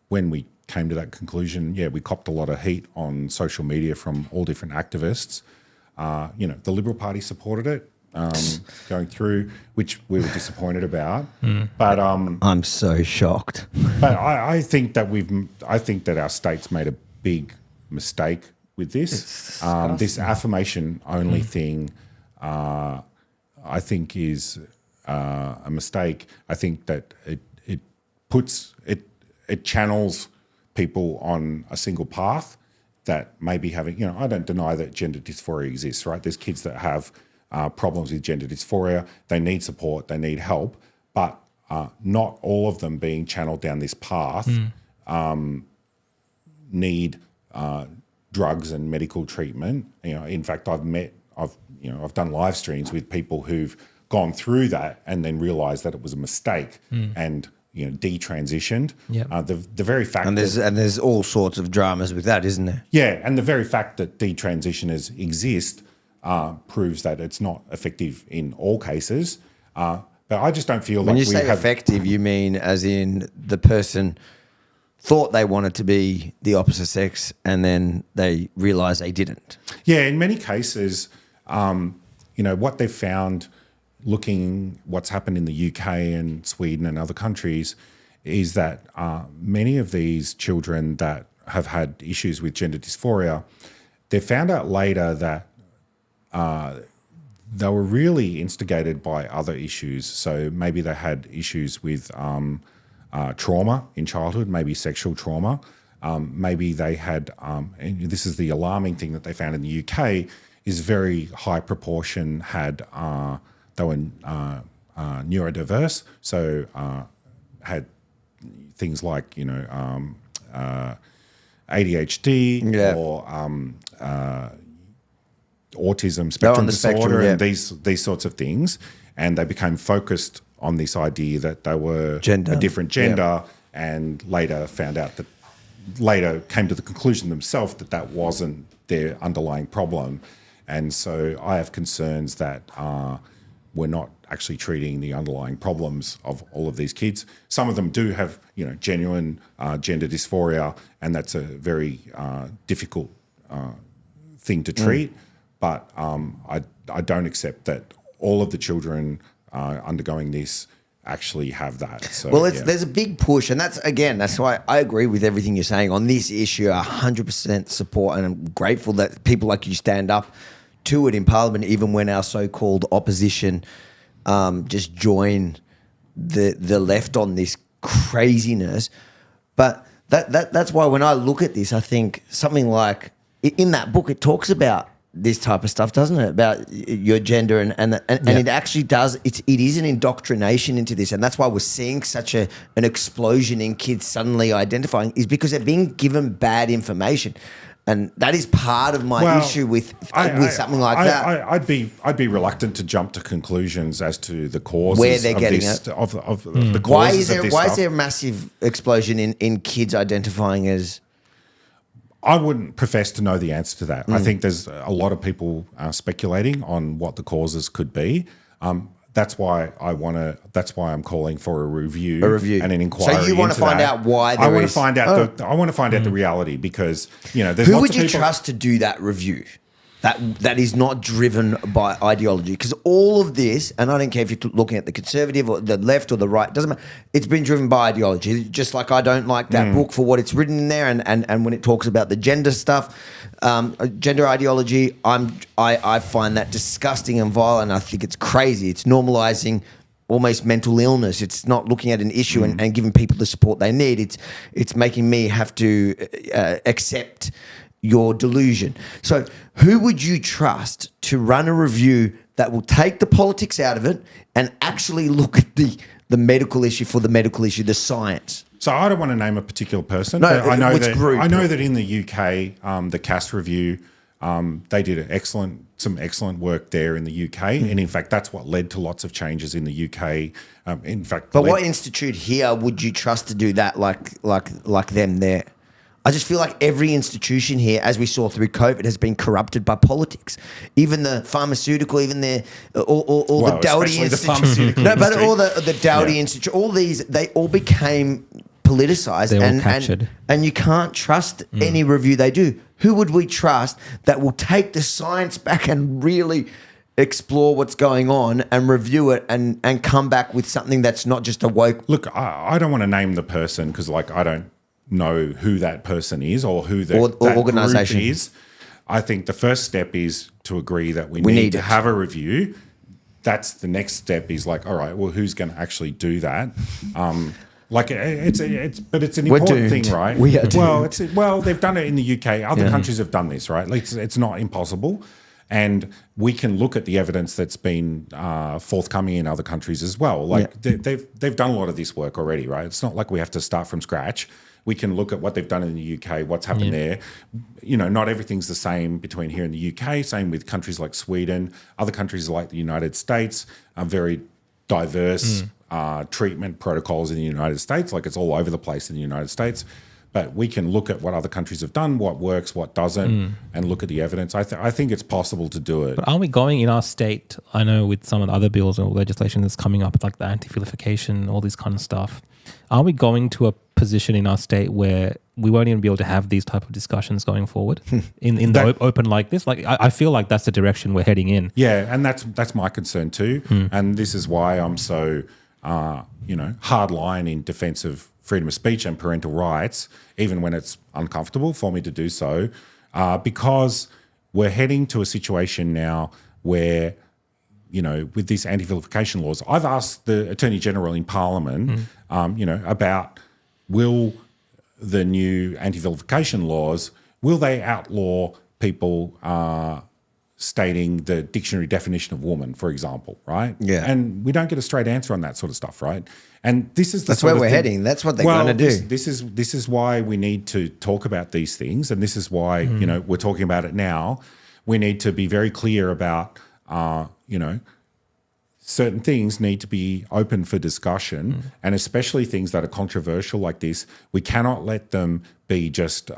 when we came to that conclusion, we copped a lot of heat on social media from all different activists. The Liberal Party supported it going through, which we were disappointed about. But I'm so shocked. But I think that our state's made a big mistake with this. This affirmation only thing, I think, is a mistake. I think that it channels people on a single path that may be having, I don't deny that gender dysphoria exists, right? There's kids that have problems with gender dysphoria. They need support, they need help, but not all of them being channeled down this path need drugs and medical treatment. In fact, I've done live streams with people who've gone through that and then realised that it was a mistake and detransitioned. Yep. The very fact And there's all sorts of dramas with that, isn't there? yeah, and the very fact that detransitioners exist proves that it's not effective in all cases. But I just don't feel When like you say effective, you mean as in the person thought they wanted to be the opposite sex and then they realised they didn't. Yeah, in many cases, what they've found looking what's happened in the UK and Sweden and other countries is that many of these children that have had issues with gender dysphoria, they found out later that they were really instigated by other issues. So maybe they had issues with trauma in childhood, maybe sexual trauma. Maybe they had, and this is the alarming thing that they found in the UK, is very high proportion had, they were neurodiverse, so had things like, ADHD or autism spectrum disorder and these sorts of things. And they became focused on this idea that they were a different gender and later came to the conclusion themselves that that wasn't their underlying problem. And so I have concerns that we're not actually treating the underlying problems of all of these kids. Some of them do have, genuine gender dysphoria, and that's a very difficult thing to treat. But I don't accept that all of the children undergoing this actually have that. So, there's a big push, and that's why I agree with everything you're saying on this issue. 100% support, and I'm grateful that people like you stand up to it in Parliament, even when our so-called opposition just join the left on this craziness. But that's why when I look at this, I think something like in that book it talks about this type of stuff, doesn't it? About your gender and it actually does. It is an indoctrination into this, and that's why we're seeing such an explosion in kids suddenly identifying, is because they're being given bad information, and that is part of my issue with something like that. I'd be reluctant to jump to conclusions as to the causes where they're getting it. Of the causes why is of this why stuff. is there a massive explosion in kids identifying as? I wouldn't profess to know the answer to that. I think there's a lot of people speculating on what the causes could be. That's why I'm calling for a review and an inquiry. So you want to find out why I want to find out. I want to find out the reality, because there's who lots would of you people, trust to do that review? That is not driven by ideology, because all of this, and I don't care if you're looking at the conservative or the left or the right, doesn't matter. It's been driven by ideology. Just like I don't like that book for what it's written in there, and when it talks about the gender stuff, gender ideology, I find that disgusting and violent. I think it's crazy. It's normalizing almost mental illness. It's not looking at an issue and giving people the support they need. It's making me have to accept your delusion. So who would you trust to run a review that will take the politics out of it and actually look at the medical issue for the medical issue, the science? So I don't want to name a particular person, No, but I know group? I know that in the UK, the CAST review, they did some excellent work there in the UK, and in fact, that's what led to lots of changes in the UK. But what institute here would you trust to do that like them there? I just feel like every institution here, as we saw through COVID, has been corrupted by politics. Even the pharmaceutical, even the Dowdy Institute. No, but all the Dowdy Institute, all these, they all became politicized. They're all captured. And you can't trust any review they do. Who would we trust that will take the science back and really explore what's going on and review it and come back with something that's not just a woke... Look, I don't want to name the person because, I don't know who that person is or who that organization group is. I think the first step is to agree that we need to have a review. That's the next step is all right, well, who's going to actually do that? It's an important thing, right? We are doomed. Well, they've done it in the UK. Other countries have done this, right? It's not impossible. And we can look at the evidence that's been forthcoming in other countries as well. They've done a lot of this work already, right? It's not like we have to start from scratch. We can look at what they've done in the UK, what's happened there. Not everything's the same between here and the UK. Same with countries like Sweden. Other countries like the United States are very diverse treatment protocols in the United States. Like it's all over the place in the United States. But we can look at what other countries have done, what works, what doesn't, and look at the evidence. I think it's possible to do it. But are we going in our state, I know with some of the other bills or legislation that's coming up, like the anti-vilification, all this kind of stuff, are we going to a position in our state where we won't even be able to have these type of discussions going forward in the open like this? Like I feel like that's the direction we're heading in. Yeah, and that's my concern too. And this is why I'm so, hard line in defense of freedom of speech and parental rights, even when it's uncomfortable for me to do so, because we're heading to a situation now where, with these anti-vilification laws, I've asked the Attorney General in Parliament, about will the new anti-vilification laws, will they outlaw people stating the dictionary definition of woman, for example, right? Yeah. And we don't get a straight answer on that sort of stuff, right? And this is that's where we're heading. That's what they're going to do. This is why we need to talk about these things, and this is why we're talking about it now. We need to be very clear about certain things need to be open for discussion, and especially things that are controversial like this. We cannot let them be just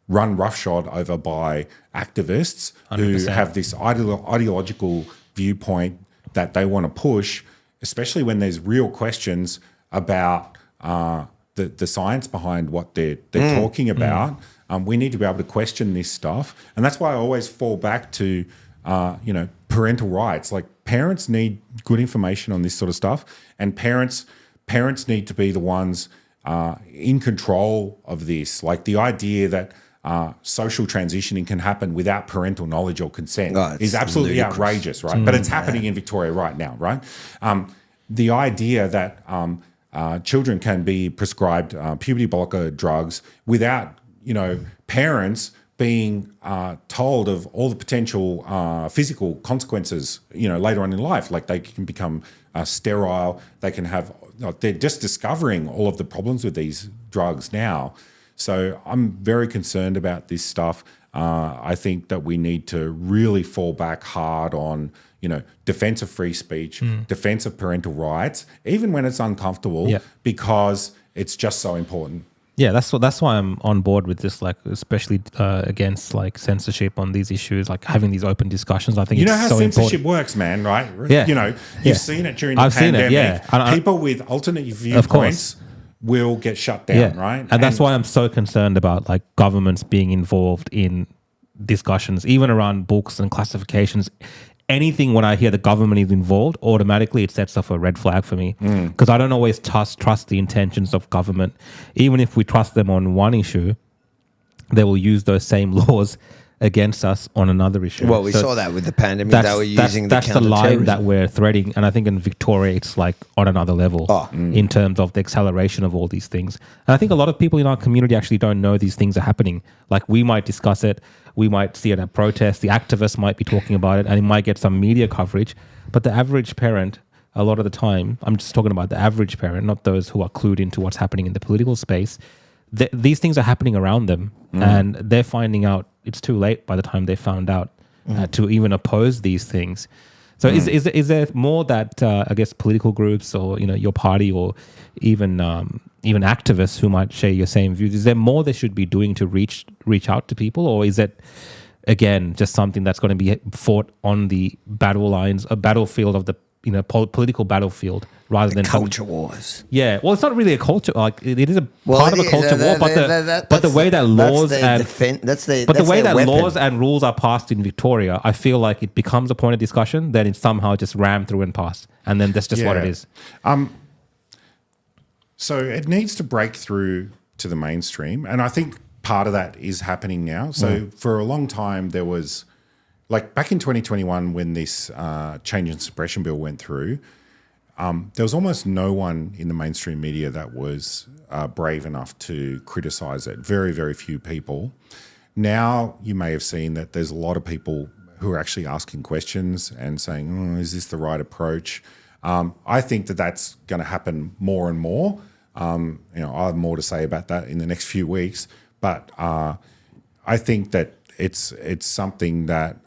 run roughshod over by activists 100%. Who have this ideological viewpoint that they want to push, especially when there's real questions about the science behind what they're talking about. We need to be able to question this stuff. And that's why I always fall back to, parental rights. Like parents need good information on this sort of stuff, and parents need to be the ones in control of this. Like the idea that social transitioning can happen without parental knowledge or consent is absolutely ludicrous. Outrageous, right? But it's happening in Victoria right now, right? The idea that children can be prescribed puberty blocker drugs without, parents being told of all the potential physical consequences, later on in life. Like they can become sterile, they can have, they're just discovering all of the problems with these drugs now. So I'm very concerned about this stuff. I think that we need to really fall back hard on, defense of free speech, defense of parental rights, even when it's uncomfortable, because it's just so important. Yeah, that's why I'm on board with this, like especially against like censorship on these issues, like having these open discussions. I think it's so important. You know how censorship works, man, right? Yeah. You've seen it during the pandemic. Seen it, People with alternate viewpoints will get shut down, right? And that's why I'm so concerned about like governments being involved in discussions, even around books and classifications. Anything when I hear the government is involved, automatically it sets off a red flag for me, because I don't always trust the intentions of government. Even if we trust them on one issue, they will use those same laws against us on another issue. Well, we saw that with the pandemic. They were using that's the line that we're threading, and I think in Victoria it's like on another level in terms of the acceleration of all these things. And I think a lot of people in our community actually don't know these things are happening. Like we might discuss it, we might see it at protests, the activists might be talking about it, and it might get some media coverage. But the average parent, a lot of the time, I'm just talking about the average parent, not those who are clued into what's happening in the political space. These things are happening around them, and they're finding out it's too late by the time they found out to even oppose these things. So is there more that I guess political groups or your party or even activists who might share your same views, is there more they should be doing to reach out to people, or is it again just something that's going to be fought on the battle lines, a battlefield of the political battlefield rather than culture wars? Yeah, well, it's not really a culture. Like it is a part of a culture war, but the way that laws laws and rules are passed in Victoria, I feel like it becomes a point of discussion. Then it's somehow just rammed through and passed, and then that's just what it is. So it needs to break through to the mainstream, and I think part of that is happening now. So for a long time there was. Like back in 2021, when this change in suppression bill went through, there was almost no one in the mainstream media that was brave enough to criticise it. Very, very few people. Now you may have seen that there's a lot of people who are actually asking questions and saying, is this the right approach? I think that that's going to happen more and more. I have more to say about that in the next few weeks. But I think that it's something that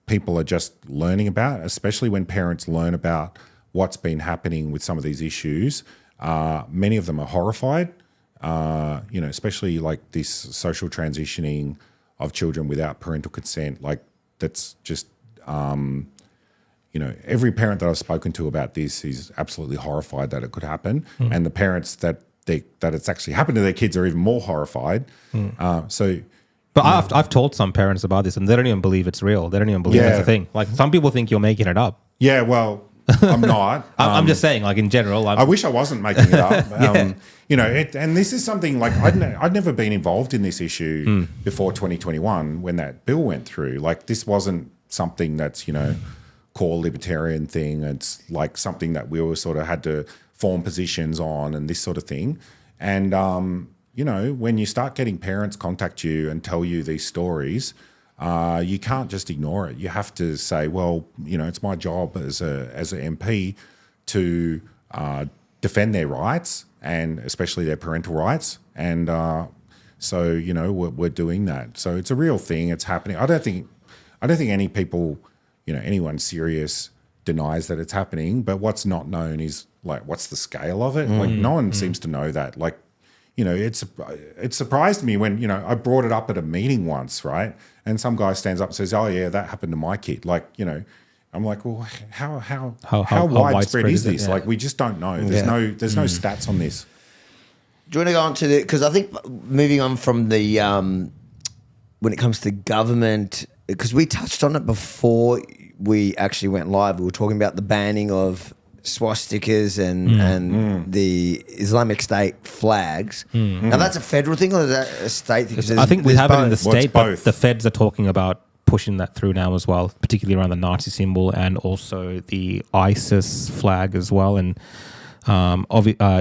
people are just learning about, especially when parents learn about what's been happening with some of these issues, many of them are horrified. Especially like this social transitioning of children without parental consent. Like that's just, every parent that I've spoken to about this is absolutely horrified that it could happen, and the parents that it's actually happened to their kids are even more horrified. But I've told some parents about this, and they don't even believe it's real. They don't even believe it's a thing. Like some people think you're making it up. Yeah, well, I'm not. I'm just saying, like in general. I wish I wasn't making it up. And this is something like I'd never been involved in this issue before 2021 when that bill went through. Like this wasn't something that's core libertarian thing. It's like something that we all sort of had to form positions on and this sort of thing. And when you start getting parents contact you and tell you these stories, you can't just ignore it. You have to say, well, it's my job as an MP to defend their rights and especially their parental rights. And so we're doing that. So it's a real thing. It's happening. I don't think any people, anyone serious denies that it's happening. But what's not known is like what's the scale of it. Like no one seems to know that. Like it surprised me when I brought it up at a meeting once, right? And some guy stands up and says, "Oh yeah, that happened to my kid." Like I'm like, well, how widespread is this? Like we just don't know. There's no stats on this. Do you want to go on to because I think moving on from the when it comes to government, because we touched on it before we actually went live. We were talking about the banning of swastikas and the Islamic State flags. Now that's a federal thing or is that a state thing? I think we have it in the state, but both. the feds are talking about pushing that through now as well, particularly around the Nazi symbol and also the ISIS flag as well. And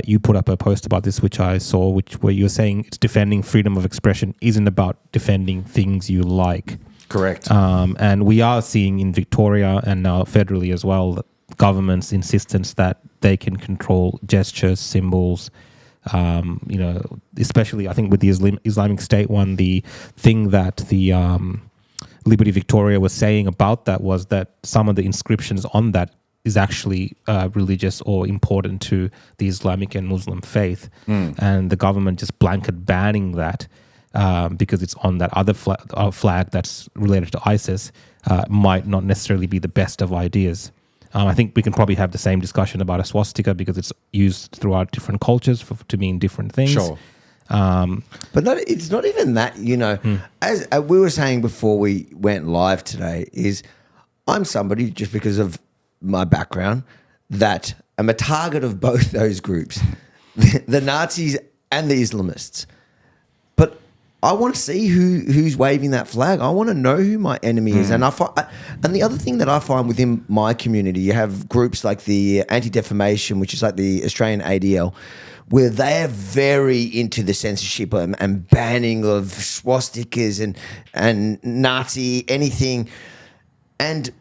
you put up a post about this, which I saw, where you were saying it's defending freedom of expression isn't about defending things you like. Correct. And we are seeing in Victoria and now federally as well, government's insistence that they can control gestures, symbols, especially I think with the Islamic State one, the thing that the Liberty Victoria was saying about that was that some of the inscriptions on that is actually religious or important to the Islamic and Muslim faith. And the government just blanket banning that because it's on that other flag that's related to ISIS might not necessarily be the best of ideas. I think we can probably have the same discussion about a swastika because it's used throughout different cultures to mean different things. Sure. But it's not even that, as we were saying before we went live today, is I'm somebody, just because of my background, that am a target of both those groups, the Nazis and the Islamists. But I want to see who's waving that flag. I want to know who my enemy is. And and the other thing that I find within my community, you have groups like the Anti-Defamation, which is like the Australian ADL, where they're very into the censorship and banning of swastikas and Nazi anything, and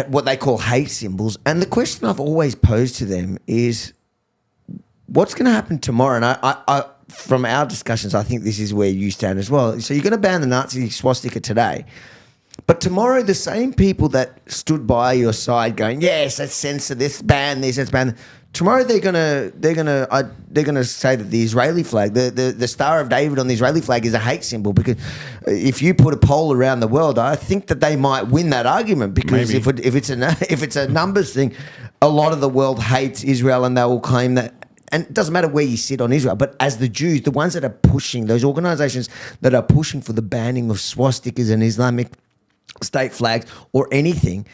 what they call hate symbols. And the question I've always posed to them is, what's going to happen tomorrow? And I from our discussions, I think this is where you stand as well. So you're going to ban the Nazi swastika today, but tomorrow the same people that stood by your side going, yes, let's censor this, ban this, let's ban. Tomorrow they're gonna say that the Israeli flag, the Star of David on the Israeli flag is a hate symbol, because if you put a poll around the world, I think that they might win that argument, because if it's a numbers thing, a lot of the world hates Israel and they will claim that. And it doesn't matter where you sit on Israel, but as the Jews, the ones that are pushing, those organizations that are pushing for the banning of swastikas and Islamic State flags or anything,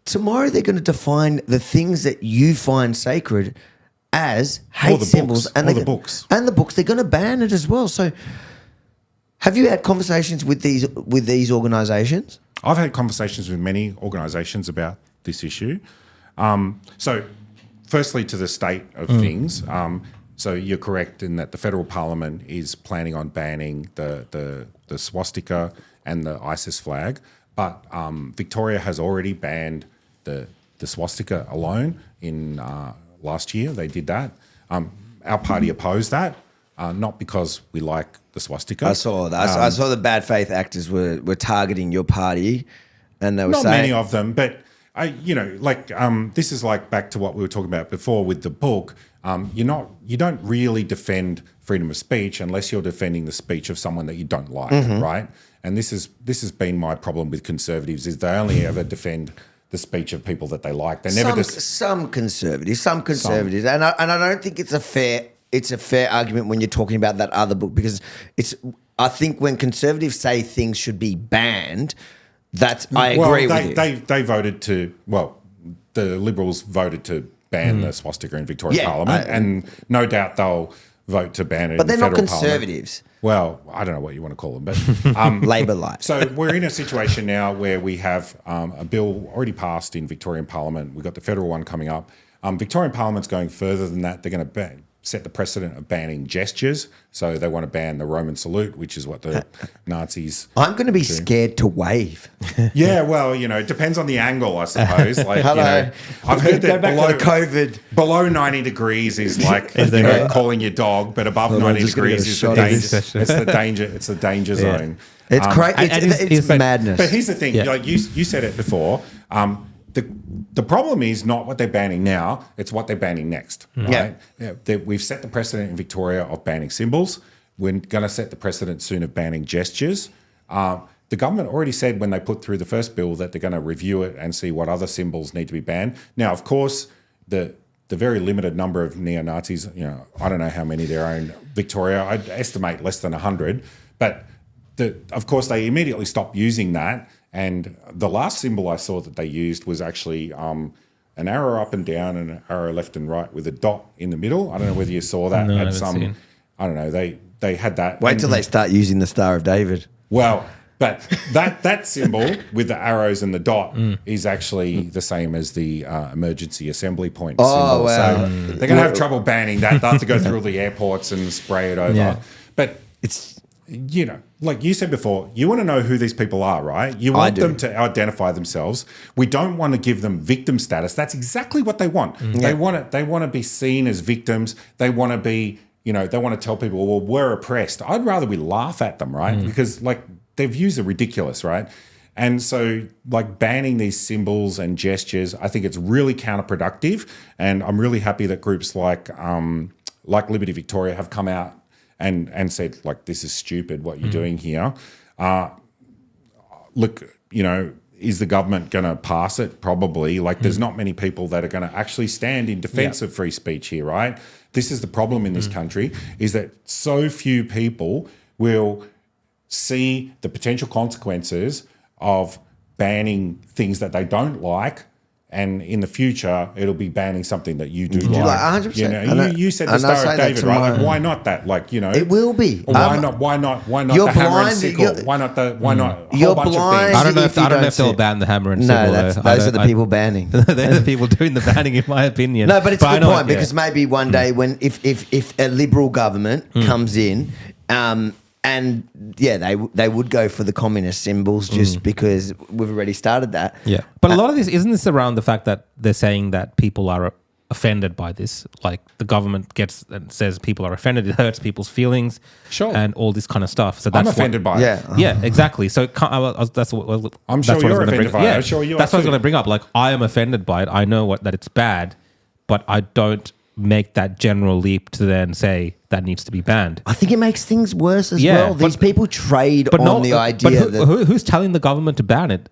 tomorrow they're going to define the things that you find sacred as hate symbols. And the books. And the books, they're going to ban it as well. So have you had conversations with these organizations? I've had conversations with many organizations about this issue. Firstly, to the state of things, so you're correct in that the federal parliament is planning on banning the swastika and the ISIS flag, but Victoria has already banned the swastika alone in last year. They did that. Our party opposed that, not because we like the swastika. I saw that. I saw the bad faith actors were targeting your party, and they were not saying, many of them, but This is like back to what we were talking about before with the book. You don't really defend freedom of speech unless you're defending the speech of someone that you don't like, right? And this has been my problem with conservatives is they only ever defend the speech of people that they like. They never some conservatives, and I don't think it's a fair argument when you're talking about that other book because I think when conservatives say things should be banned, I agree with you. They voted to the Liberals voted to ban the swastika in Victorian Parliament, and no doubt they'll vote to ban it. But in they're the not federal conservatives. Parliament. Well, I don't know what you want to call them, but Labor light. So we're in a situation now where we have a bill already passed in Victorian Parliament. We've got the federal one coming up. Victorian Parliament's going further than that. They're going to set the precedent of banning gestures. So they want to ban the Roman salute, which is what the Nazis I'm going to be scared to wave. Yeah, well, it depends on the angle, I suppose. Like, Hello. I've heard that back to the COVID. Below 90 degrees is like calling your dog, but above 90 degrees is the danger. It's the danger zone. It's crazy. It's madness. But here's the thing: like you said it before. The problem is not what they're banning now; it's what they're banning next. Right? We've set the precedent in Victoria of banning symbols. We're going to set the precedent soon of banning gestures. The government already said when they put through the first bill that they're going to review it and see what other symbols need to be banned. Now, of course, the very limited number of neo-Nazis, I don't know how many there are in Victoria. I'd estimate less than 100. But, of course, they immediately stopped using that. And the last symbol I saw that they used was actually an arrow up and down and an arrow left and right with a dot in the middle. I don't know whether you saw that No, at some... I don't know. They had that. Wait till they start using the Star of David. Well... But that symbol with the arrows and the dot is actually the same as the emergency assembly point symbol. Wow. So they're going to have trouble banning that. They'll have to go through all the airports and spray it over. Yeah. But it's, like you said before, you want to know who these people are, right? You want them to identify themselves. We don't want to give them victim status. That's exactly what they want. They want to be seen as victims. They want to be, they want to tell people, well, we're oppressed. I'd rather we laugh at them, right? Because their views are ridiculous, right? And so, banning these symbols and gestures, I think it's really counterproductive. And I'm really happy that groups like Liberty Victoria have come out and said, this is stupid what you're doing here. Is the government going to pass it? Probably. There's not many people that are going to actually stand in defense of free speech here, right? This is the problem in this country, is that so few people will see the potential consequences of banning things that they don't like, and in the future it'll be banning something that you do like. 100%. You said the Star of David, right? Why not that? It will be. Why not the hammer and sickle? Why not a whole bunch of things? I don't know if they'll ban the hammer and sickle. No, those are the people banning. They're the people doing the banning, in my opinion. No, but it's a good point because maybe one day when if a Liberal government comes in, they would go for the communist symbols just because we've already started that. Yeah, but a lot of this isn't this around the fact that they're saying that people are offended by this. Like the government gets and says people are offended. It hurts people's feelings, and all this kind of stuff. So that's I'm offended by it. Yeah, exactly. So that's what I'm sure you're offended by it. I'm sure you are. That's what I was going to bring up. I am offended by it. I know that it's bad, but I don't make that general leap to then say that needs to be banned. I think it makes things worse as well. These people trade on the idea that... Who's telling the government to ban it?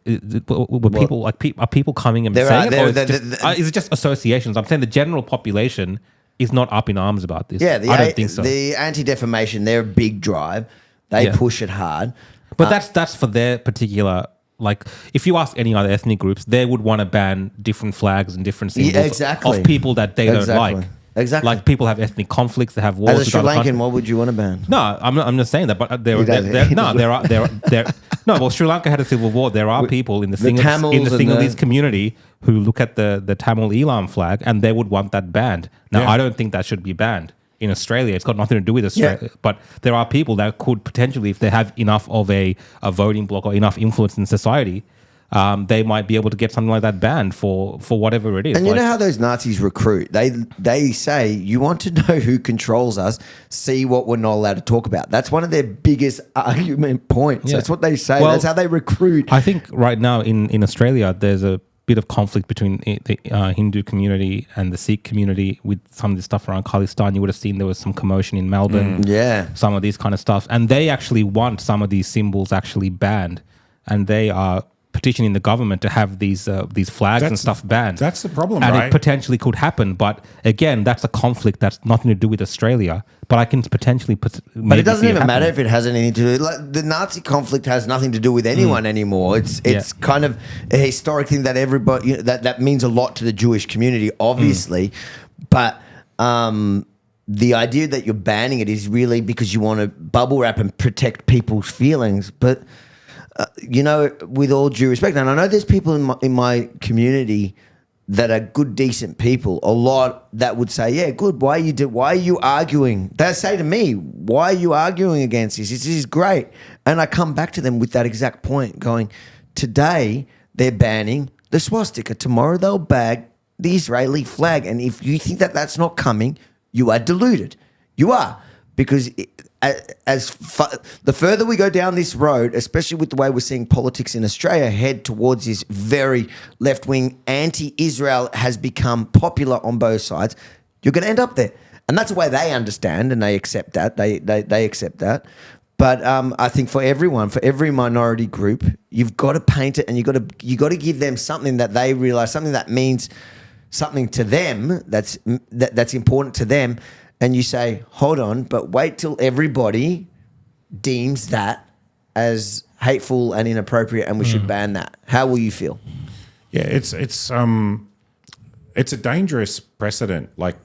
Are people coming and saying it? Is it just associations? I'm saying the general population is not up in arms about this. Yeah, I don't think so. The anti-defamation, they're a big drive. They push it hard. But that's for their particular... if you ask any other ethnic groups, they would want to ban different flags and different symbols of people that they don't like. Exactly. People have ethnic conflicts, they have wars. As a Sri Lankan, what would you want to ban? No, I'm just saying that. But Sri Lanka had a civil war. There are people in the Sinhalese community who look at the Tamil Elam flag and they would want that banned. Now, I don't think that should be banned. In Australia, it's got nothing to do with Australia, but there are people that could potentially, if they have enough of a voting bloc or enough influence in society, they might be able to get something like that banned for whatever it is. And you know how those Nazis recruit? They say, you want to know who controls us, see what we're not allowed to talk about. That's one of their biggest argument points. That's what they say. That's how they recruit. I think right now in Australia, there's a bit of conflict between the Hindu community and the Sikh community with some of the stuff around Khalistan. You would have seen there was some commotion in Melbourne. Yeah. Some of these kind of stuff. And they actually want some of these symbols actually banned. And they are petitioning the government to have these flags and stuff banned. That's the problem, and right? it potentially could happen. But again, that's a conflict that's nothing to do with Australia. But I can potentially But it doesn't even matter if it has anything to do. Like, the Nazi conflict has nothing to do with anyone anymore. It's kind of a historic thing that everybody that means a lot to the Jewish community, obviously. But the idea that you're banning it is really because you want to bubble wrap and protect people's feelings. But with all due respect, and I know there's people in my community that are good, decent people, a lot that would say, yeah, good, why are you arguing? They say to me, why are you arguing against this? This is great. And I come back to them with that exact point, going, today they're banning the swastika. Tomorrow they'll bag the Israeli flag. And if you think that that's not coming, you are deluded. You are. Because the further we go down this road, especially with the way we're seeing politics in Australia head towards this very left-wing anti-Israel has become popular on both sides, you're going to end up there. And that's the way they understand and they accept that. They accept that. But I think for everyone, for every minority group, you've got to paint it and you got to give them something that they realize, something that means something to them, that's important to them. And you say, hold on, but wait till everybody deems that as hateful and inappropriate and we should ban that. How will you feel? Yeah, it's a dangerous precedent, like,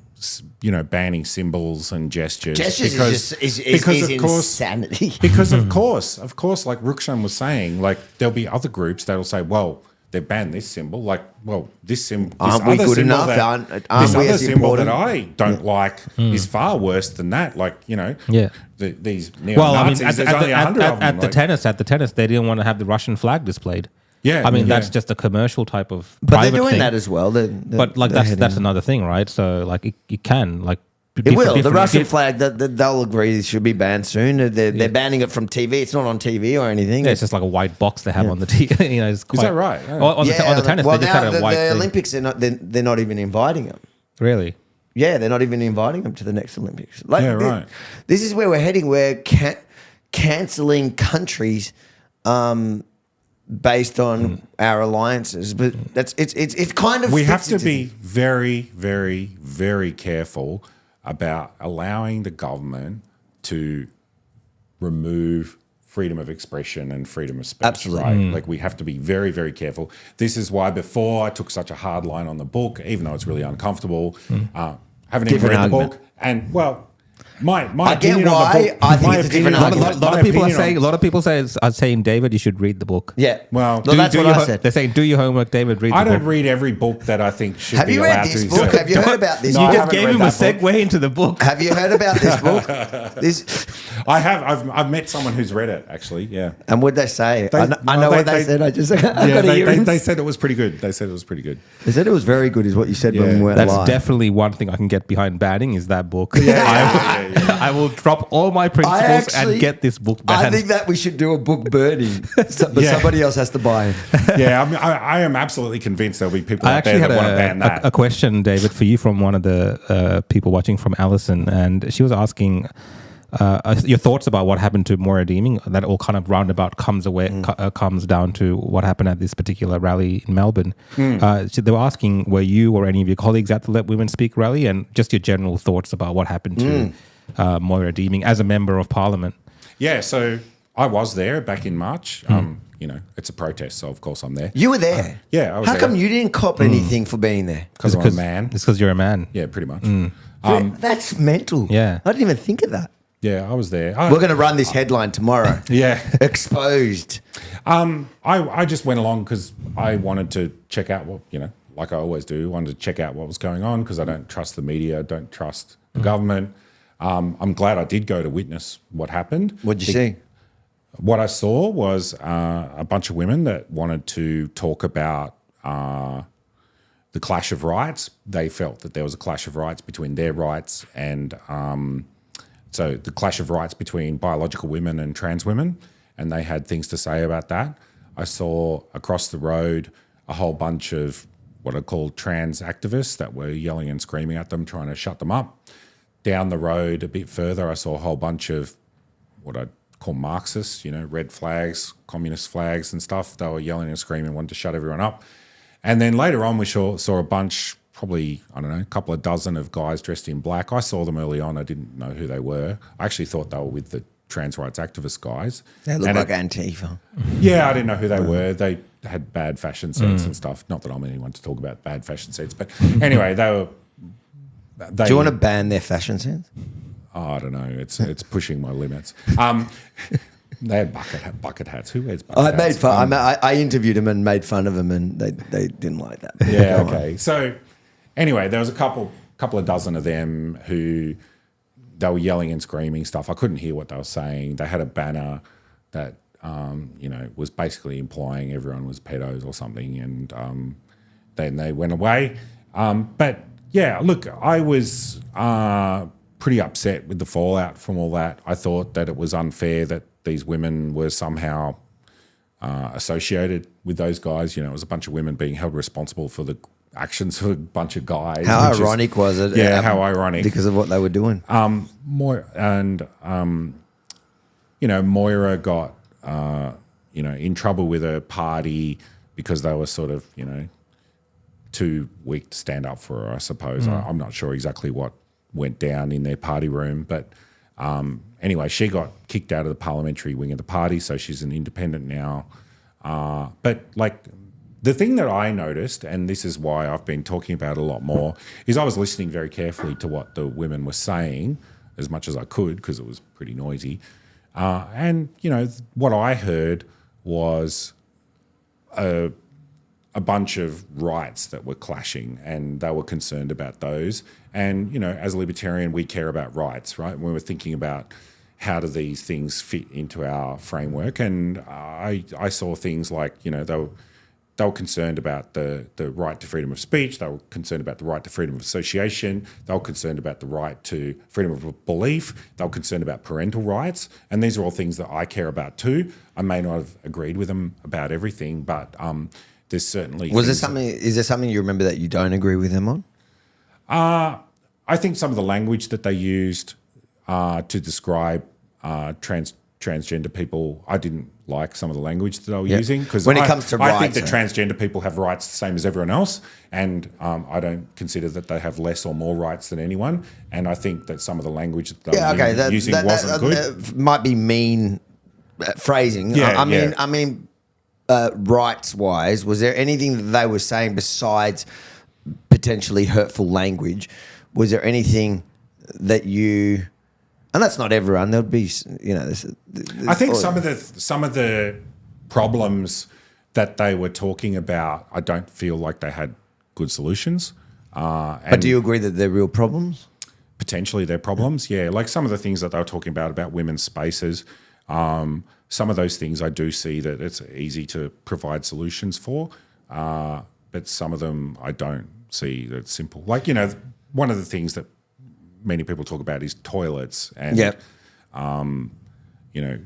banning symbols and gestures. Gestures is insanity. Because of course, like Rukshan was saying, like there'll be other groups that'll say, well, they banned this symbol. Like, well, this symbol. Aren't we good enough? This other symbol that I don't like is far worse than that. Like, these neo-Nazis, there's only 100 of them. At the tennis, they didn't want to have the Russian flag displayed. Yeah, I mean that's just a commercial type of. But they're doing thing. that as well. But like that's another thing, right? So like it can like. It will. The Russian flag, they'll agree it should be banned soon. They're banning it from TV. It's not on TV or anything. Yeah, it's just like a white box they have on the TV. It's quite, is that right? Yeah. On the tennis, well, they just now had a white the thing. Olympics, they're not even inviting them. Really? Yeah, they're not even inviting them to the next Olympics. Like, yeah, right. This is where we're heading. We're cancelling countries based on our alliances. But it's kind of we have to be very, very, very careful about allowing the government to remove freedom of expression and freedom of speech. Absolutely. Right? Like, we have to be very, very careful. This is why before I took such a hard line on the book, even though it's really uncomfortable, haven't even read the book. And, well, my I get opinion why. on the book, I think it's a different argument. A lot of people are saying, David, you should read the book. Yeah. Well, that's what I said. They're saying, do your homework, David. Read. I the book. don't read every book that I think should be allowed to. Have you read this book? Have you heard about this? No, You I just haven't gave read him a that book. segue into the book. Have you heard about this book? I have. I've met someone who's read it, actually. Yeah. And what'd they say? I know what they said. I just got to hear it. They said it was pretty good. They said it was pretty good. They said it was very good, is what you said when we weren't That's live. definitely one thing I can get behind banning is that book. Yeah. I will drop all my principles and get this book banned. I think that we should do a book burning, but somebody else has to buy it. Yeah, I am absolutely convinced there'll be people I out there actually that want to ban had that. a question, David, for you from one of the people watching from Alison, and she was asking your thoughts about what happened to Moira Deeming. That all kind of roundabout comes down to what happened at this particular rally in Melbourne. So they were asking, were you or any of your colleagues at the Let Women Speak rally, and just your general thoughts about what happened to Moira Deeming as a member of Parliament? Yeah, so I was there back in March. It's a protest, so of course I'm there. You were there? Yeah, I was How there. come you didn't cop anything for being there? Because I'm a man. It's because you're a man. Yeah, pretty much. That's mental. Yeah. I didn't even think of that. Yeah, I was there. We're going to run this headline tomorrow. Yeah. Exposed. I just went along because I wanted to check out what, like I always do, wanted to check out what was going on because I don't trust the media, don't trust the government. I'm glad I did go to witness what happened. What'd you see? What I saw was a bunch of women that wanted to talk about the clash of rights. They felt that there was a clash of rights between their rights and so the clash of rights between biological women and trans women, and they had things to say about that. I saw across the road a whole bunch of what I call trans activists that were yelling and screaming at them, trying to shut them up. Down the road a bit further, I saw a whole bunch of what I'd call Marxists, red flags, communist flags and stuff. They were yelling and screaming, wanted to shut everyone up. And then later on, we saw a bunch, probably, I don't know, a couple of dozen of guys dressed in black. I saw them early on. I didn't know who they were. I actually thought they were with the trans rights activist guys. They look like Antifa. Yeah, I didn't know who they were. They had bad fashion sense and stuff. Not that I'm anyone to talk about bad fashion sense, but anyway, they were... Do you want to ban their fashion sense? Oh, I don't know. It's pushing my limits. They had bucket hats. Who wears bucket hats? I made fun. I interviewed them and made fun of them, and they didn't like that. Yeah. Okay. So anyway, there was a couple of dozen of them who they were yelling and screaming stuff. I couldn't hear what they were saying. They had a banner that was basically implying everyone was pedos or something, and then they went away. But yeah, look, I was pretty upset with the fallout from all that. I thought that it was unfair that these women were somehow associated with those guys. It was a bunch of women being held responsible for the actions of a bunch of guys. How ironic was it? Yeah, how ironic. Because of what they were doing. Moira got, in trouble with her party because they were sort of, too weak to stand up for her, I suppose. I'm not sure exactly what went down in their party room, but anyway, she got kicked out of the parliamentary wing of the party, so she's an independent now. But like the thing that I noticed, and this is why I've been talking about it a lot more, is I was listening very carefully to what the women were saying as much as I could because it was pretty noisy. And what I heard was a bunch of rights that were clashing, and they were concerned about those. And, as a libertarian, we care about rights, right? When we're thinking about how do these things fit into our framework. And I saw things like, they were concerned about the right to freedom of speech. They were concerned about the right to freedom of association. They were concerned about the right to freedom of belief. They were concerned about parental rights. And these are all things that I care about too. I may not have agreed with them about everything, but there's certainly... Is there something you remember that you don't agree with them on? I think some of the language that they used to describe transgender people, I didn't like some of the language that they were using. Because when it comes to rights, I think that transgender people have rights the same as everyone else, and I don't consider that they have less or more rights than anyone. And I think that some of the language that they were using wasn't good. Might be mean phrasing. Yeah, I mean, rights-wise, was there anything that they were saying besides potentially hurtful language? Was there anything that you... And that's not everyone. There'll be, I think some of the problems that they were talking about, I don't feel like they had good solutions. But do you agree that they're real problems? Potentially they're problems, yeah. Like some of the things that they were talking about women's spaces, some of those things I do see that it's easy to provide solutions for, but some of them I don't see that it's simple. Like, one of the things that many people talk about is toilets, and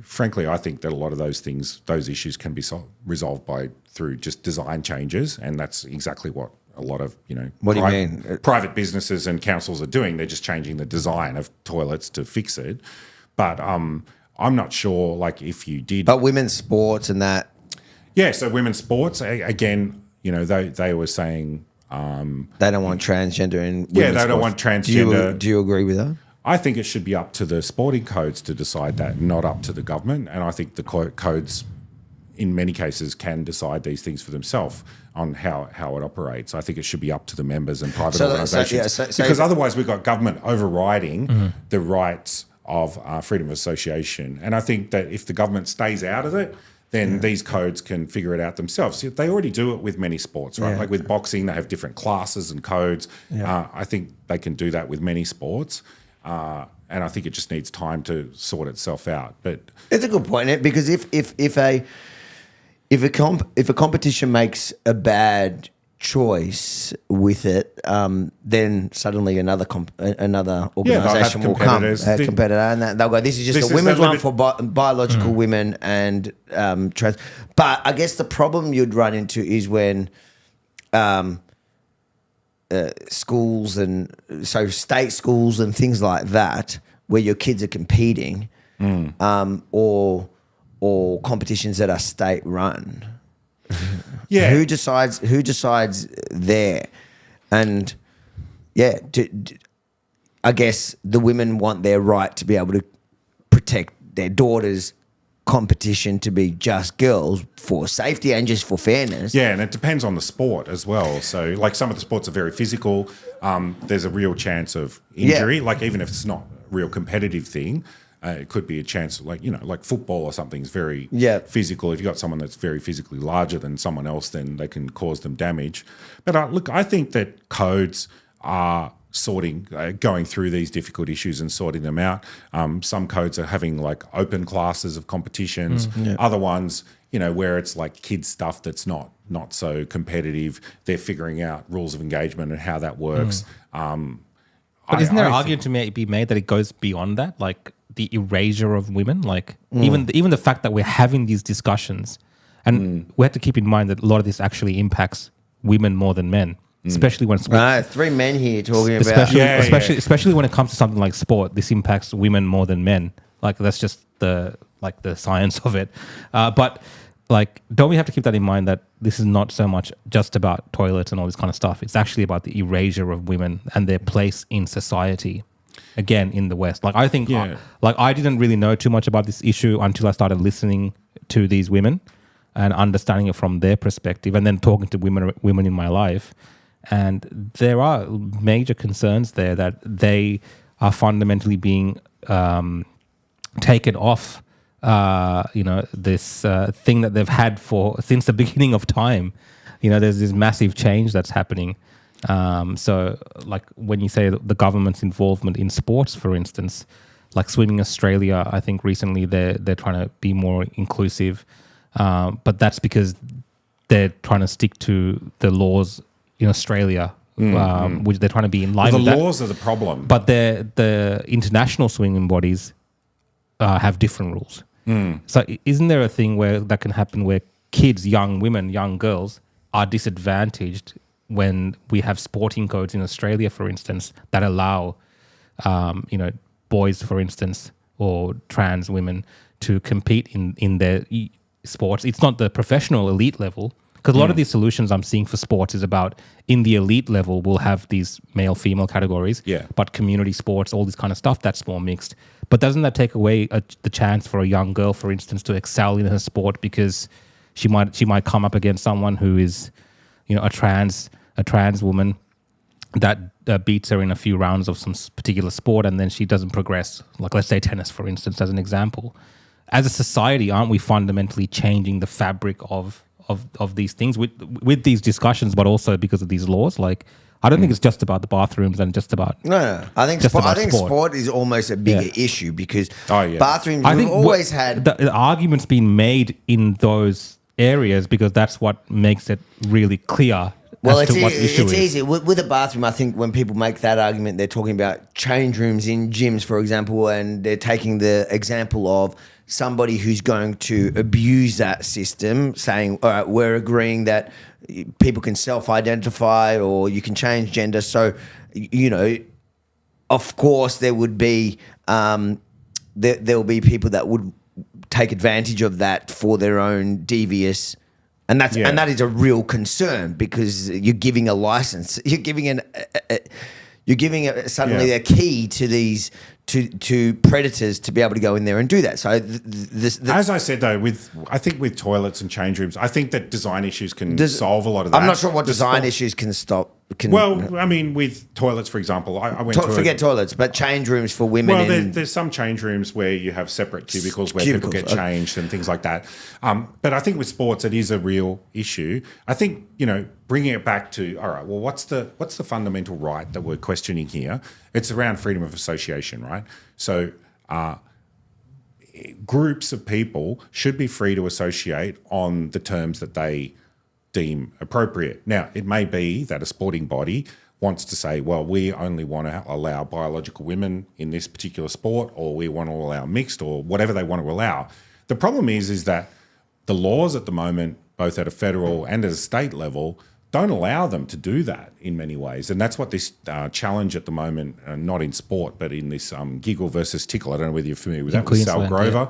frankly, I think that a lot of those issues can be resolved through just design changes, and that's exactly what a lot of What do you mean? Private businesses and councils are doing. They're just changing the design of toilets to fix it. But I'm not sure, like, if you did. But women's sports and that. Yeah, so women's sports again. They were saying. They don't want transgender in women's they don't sports. want transgender. Do you agree with that? I think it should be up to the sporting codes to decide that, not up to the government. And I think the codes, in many cases, can decide these things for themselves on how it operates. I think it should be up to the members and private organisations. Because otherwise we've got government overriding the rights of freedom of association. And I think that if the government stays out of it, then these codes can figure it out themselves. They already do it with many sports, right? Like with boxing, they have different classes and codes. I think they can do that with many sports. And I think it just needs time to sort itself out. But it's a good point, because if a competition makes a bad choice with it, then suddenly another organisation will come, a competitor, and they'll go, this is just a women's one for biological women and trans. But I guess the problem you'd run into is when schools and so state schools and things like that where your kids are competing, or competitions that are state run. Yeah. Who decides there? And yeah, I guess the women want their right to be able to protect their daughters' competition to be just girls for safety and just for fairness. Yeah, and it depends on the sport as well. So, like some of the sports are very physical. There's a real chance of injury. Yeah. Like even if it's not a real competitive thing, it could be a chance. Like football or something is very physical. If you've got someone that's very physically larger than someone else, then they can cause them damage. But look, I think that codes are going through these difficult issues and sorting them out. Some codes are having like open classes of competitions. Other ones, where it's like kids stuff that's not so competitive. They're figuring out rules of engagement and how that works. But isn't there an argument to be made that it goes beyond that, like the erasure of women? Like even the fact that we're having these discussions, and we have to keep in mind that a lot of this actually impacts women more than men. Especially when three men here talking especially when it comes to something like sport, this impacts women more than men. Like that's just the science of it. But like, don't we have to keep that in mind that this is not so much just about toilets and all this kind of stuff. It's actually about the erasure of women and their place in society. Again, in the West, like I think, I didn't really know too much about this issue until I started listening to these women and understanding it from their perspective, and then talking to women in my life. And there are major concerns there that they are fundamentally being taken off, this thing that they've had since the beginning of time. There's this massive change that's happening. So, like when you say the government's involvement in sports, for instance, like Swimming Australia, I think recently they're trying to be more inclusive, but that's because they're trying to stick to the laws in Australia, which they're trying to be in line with. The laws are the problem. But the international swimming bodies have different rules. So isn't there a thing that can happen where kids, young women, young girls are disadvantaged when we have sporting codes in Australia, for instance, that allow, boys, for instance, or trans women to compete in their sports? It's not the professional elite level. Because a lot of these solutions I'm seeing for sports is about in the elite level, we'll have these male-female categories. Yeah. But community sports, all this kind of stuff, that's more mixed. But doesn't that take away the chance for a young girl, for instance, to excel in her sport because she might come up against someone who is, a trans woman that beats her in a few rounds of some particular sport, and then she doesn't progress. Like let's say tennis, for instance, as an example. As a society, aren't we fundamentally changing the fabric of these things with these discussions, but also because of these laws? Like, I don't think it's just about the bathrooms and just about no. I think sport is almost a bigger issue because bathrooms. We've always had the argument's been made in those areas because that's what makes it really clear. It's easy with a bathroom. I think when people make that argument, they're talking about change rooms in gyms, for example, and they're taking the example of somebody who's going to abuse that system, saying, all right, we're agreeing that people can self-identify or you can change gender. So, of course there would be, there will be people that would take advantage of that for their own devious, and that is a real concern because you're giving a license, you're giving suddenly a key to these to predators to be able to go in there and do that. So as I said though, I think with toilets and change rooms, I think that design issues can solve a lot of that. I'm not sure what design issues can stop. With toilets, for example, forget toilets, but change rooms for women. Well, there's some change rooms where you have separate cubicles where people get changed and things like that. But I think with sports, it is a real issue. I think bringing it back to all right. Well, what's the fundamental right that we're questioning here? It's around freedom of association, right? So groups of people should be free to associate on the terms that they deem appropriate. Now, it may be that a sporting body wants to say, well, we only want to allow biological women in this particular sport, or we want to allow mixed, or whatever they want to allow. The problem is that the laws at the moment, both at a federal and at a state level, don't allow them to do that in many ways. And that's what this challenge at the moment, not in sport, but in this Giggle versus Tickle, I don't know whether you're familiar with that, with Sal Grover.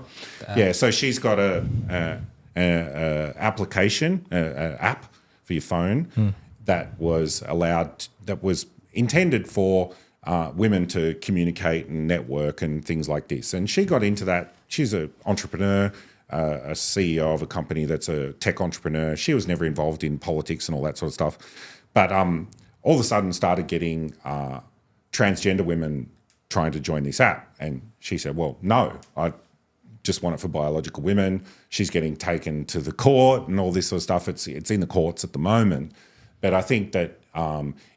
So she's got a application, app for your phone that was intended for women to communicate and network and things like this. And she got into that. She's an entrepreneur, a CEO of a company that's a tech entrepreneur. She was never involved in politics and all that sort of stuff. But all of a sudden started getting transgender women trying to join this app. And she said, well, no, I just want it for biological women. She's getting taken to the court and all this sort of stuff. It's in the courts at the moment. But I think that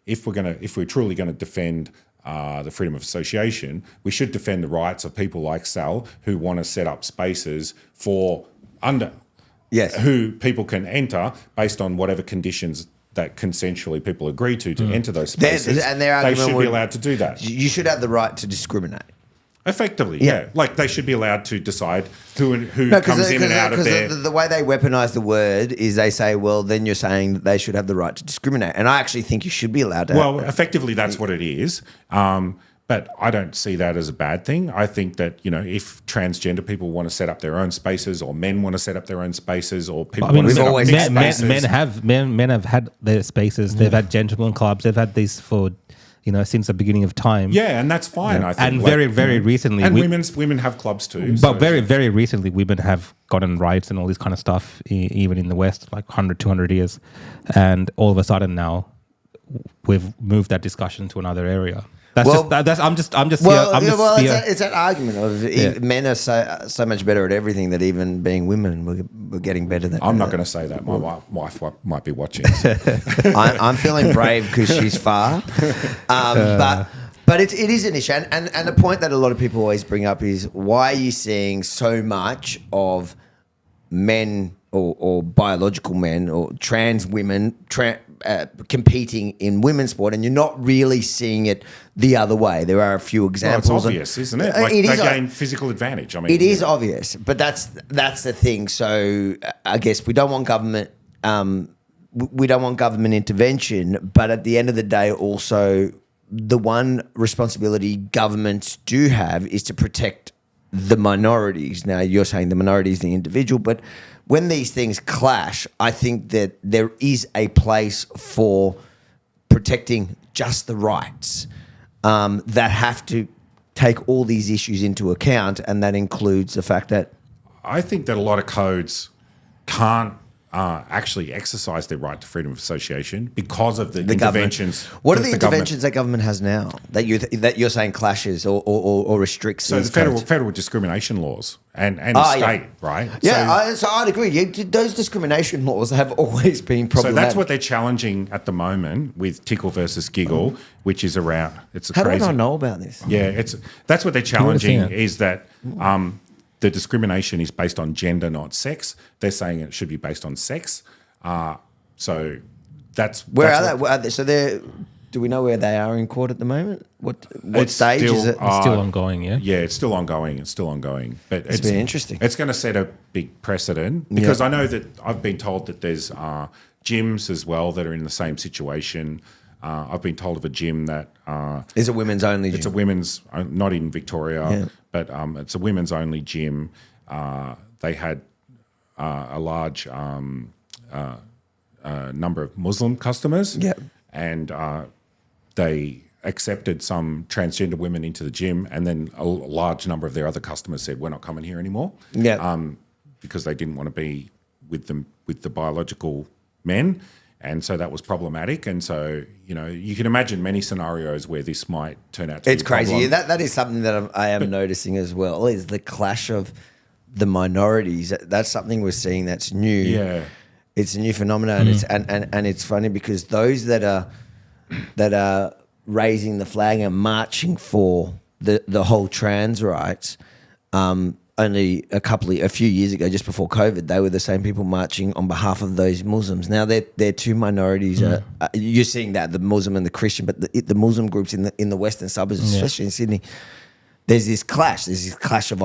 if we're truly going to defend the freedom of association, we should defend the rights of people like Sal who want to set up spaces for who people can enter based on whatever conditions that consensually people agree to enter those spaces. And their they argument should be allowed to do that. You should have the right to discriminate. Effectively, yeah. Like they should be allowed to decide who comes in and out of there. The way they weaponize the word is they say, well, then you're saying that they should have the right to discriminate. And I actually think you should be allowed to. Well, effectively, that's what it is. But I don't see that as a bad thing. I think that, if transgender people want to set up their own spaces, or men want to set up their own spaces, or people want to set up mixed spaces. Men have had their spaces. They've had gentlemen clubs. They've had these for since the beginning of time. Yeah, and that's fine, I think. And very recently... And women have clubs too. But very recently, women have gotten rights and all this kind of stuff, even in the West, like 100, 200 years. And all of a sudden now, we've moved that discussion to another area. It's that argument of men are so much better at everything that even being women, we're getting better than. I'm not going to say that. My wife might be watching. So. I'm feeling brave because she's far, but it is an issue, and the point that a lot of people always bring up is, why are you seeing so much of men or biological men or trans women competing in women's sport, and you're not really seeing it the other way? There are a few examples. Well, it's obvious, isn't it? Like they gain physical advantage. I mean, it is obvious, but that's the thing. So I guess we don't want government. We don't want government intervention, but at the end of the day, also the one responsibility governments do have is to protect the minorities. Now, you're saying the minority is the individual, but when these things clash, I think that there is a place for protecting just the rights that have to take all these issues into account, and that includes the fact that... I think that a lot of codes can't actually exercise their right to freedom of association because of the interventions. Government. What are the interventions that government has now that you're saying clashes or restricts? So the federal discrimination laws and state, right? Yeah, so I'd agree. Those discrimination laws have always been problematic. So that's what they're challenging at the moment with Tickle versus Giggle, which is around. How do I not know about this? Yeah, that's what they're challenging, is that. The discrimination is based on gender, not sex. They're saying it should be based on sex. So that's... Where are they? So do we know where they are in court at the moment? What stage is it? It's still ongoing, yeah? Yeah, it's still ongoing. But it's been interesting. It's going to set a big precedent, because I know that I've been told that there's gyms as well that are in the same situation. I've been told of a gym that... is a women's only gym? It's a women's... Not in Victoria, but it's a women's only gym. They had a large number of Muslim customers, and they accepted some transgender women into the gym, and then a large number of their other customers said, we're not coming here anymore, because they didn't want to be with the biological men. And so that was problematic. And so, you can imagine many scenarios where this might turn out to be a problem. It's crazy. That is something that I am noticing as well, is the clash of the minorities. That's something we're seeing that's new. Yeah. It's a new phenomenon. And it's funny because those that are raising the flag and marching for the whole trans rights, only a few years ago, just before COVID, they were the same people marching on behalf of those Muslims. Now they're two minorities. You're seeing that, the Muslim and the Christian, but the Muslim groups in the western suburbs, especially in Sydney, there's this clash. There's this clash of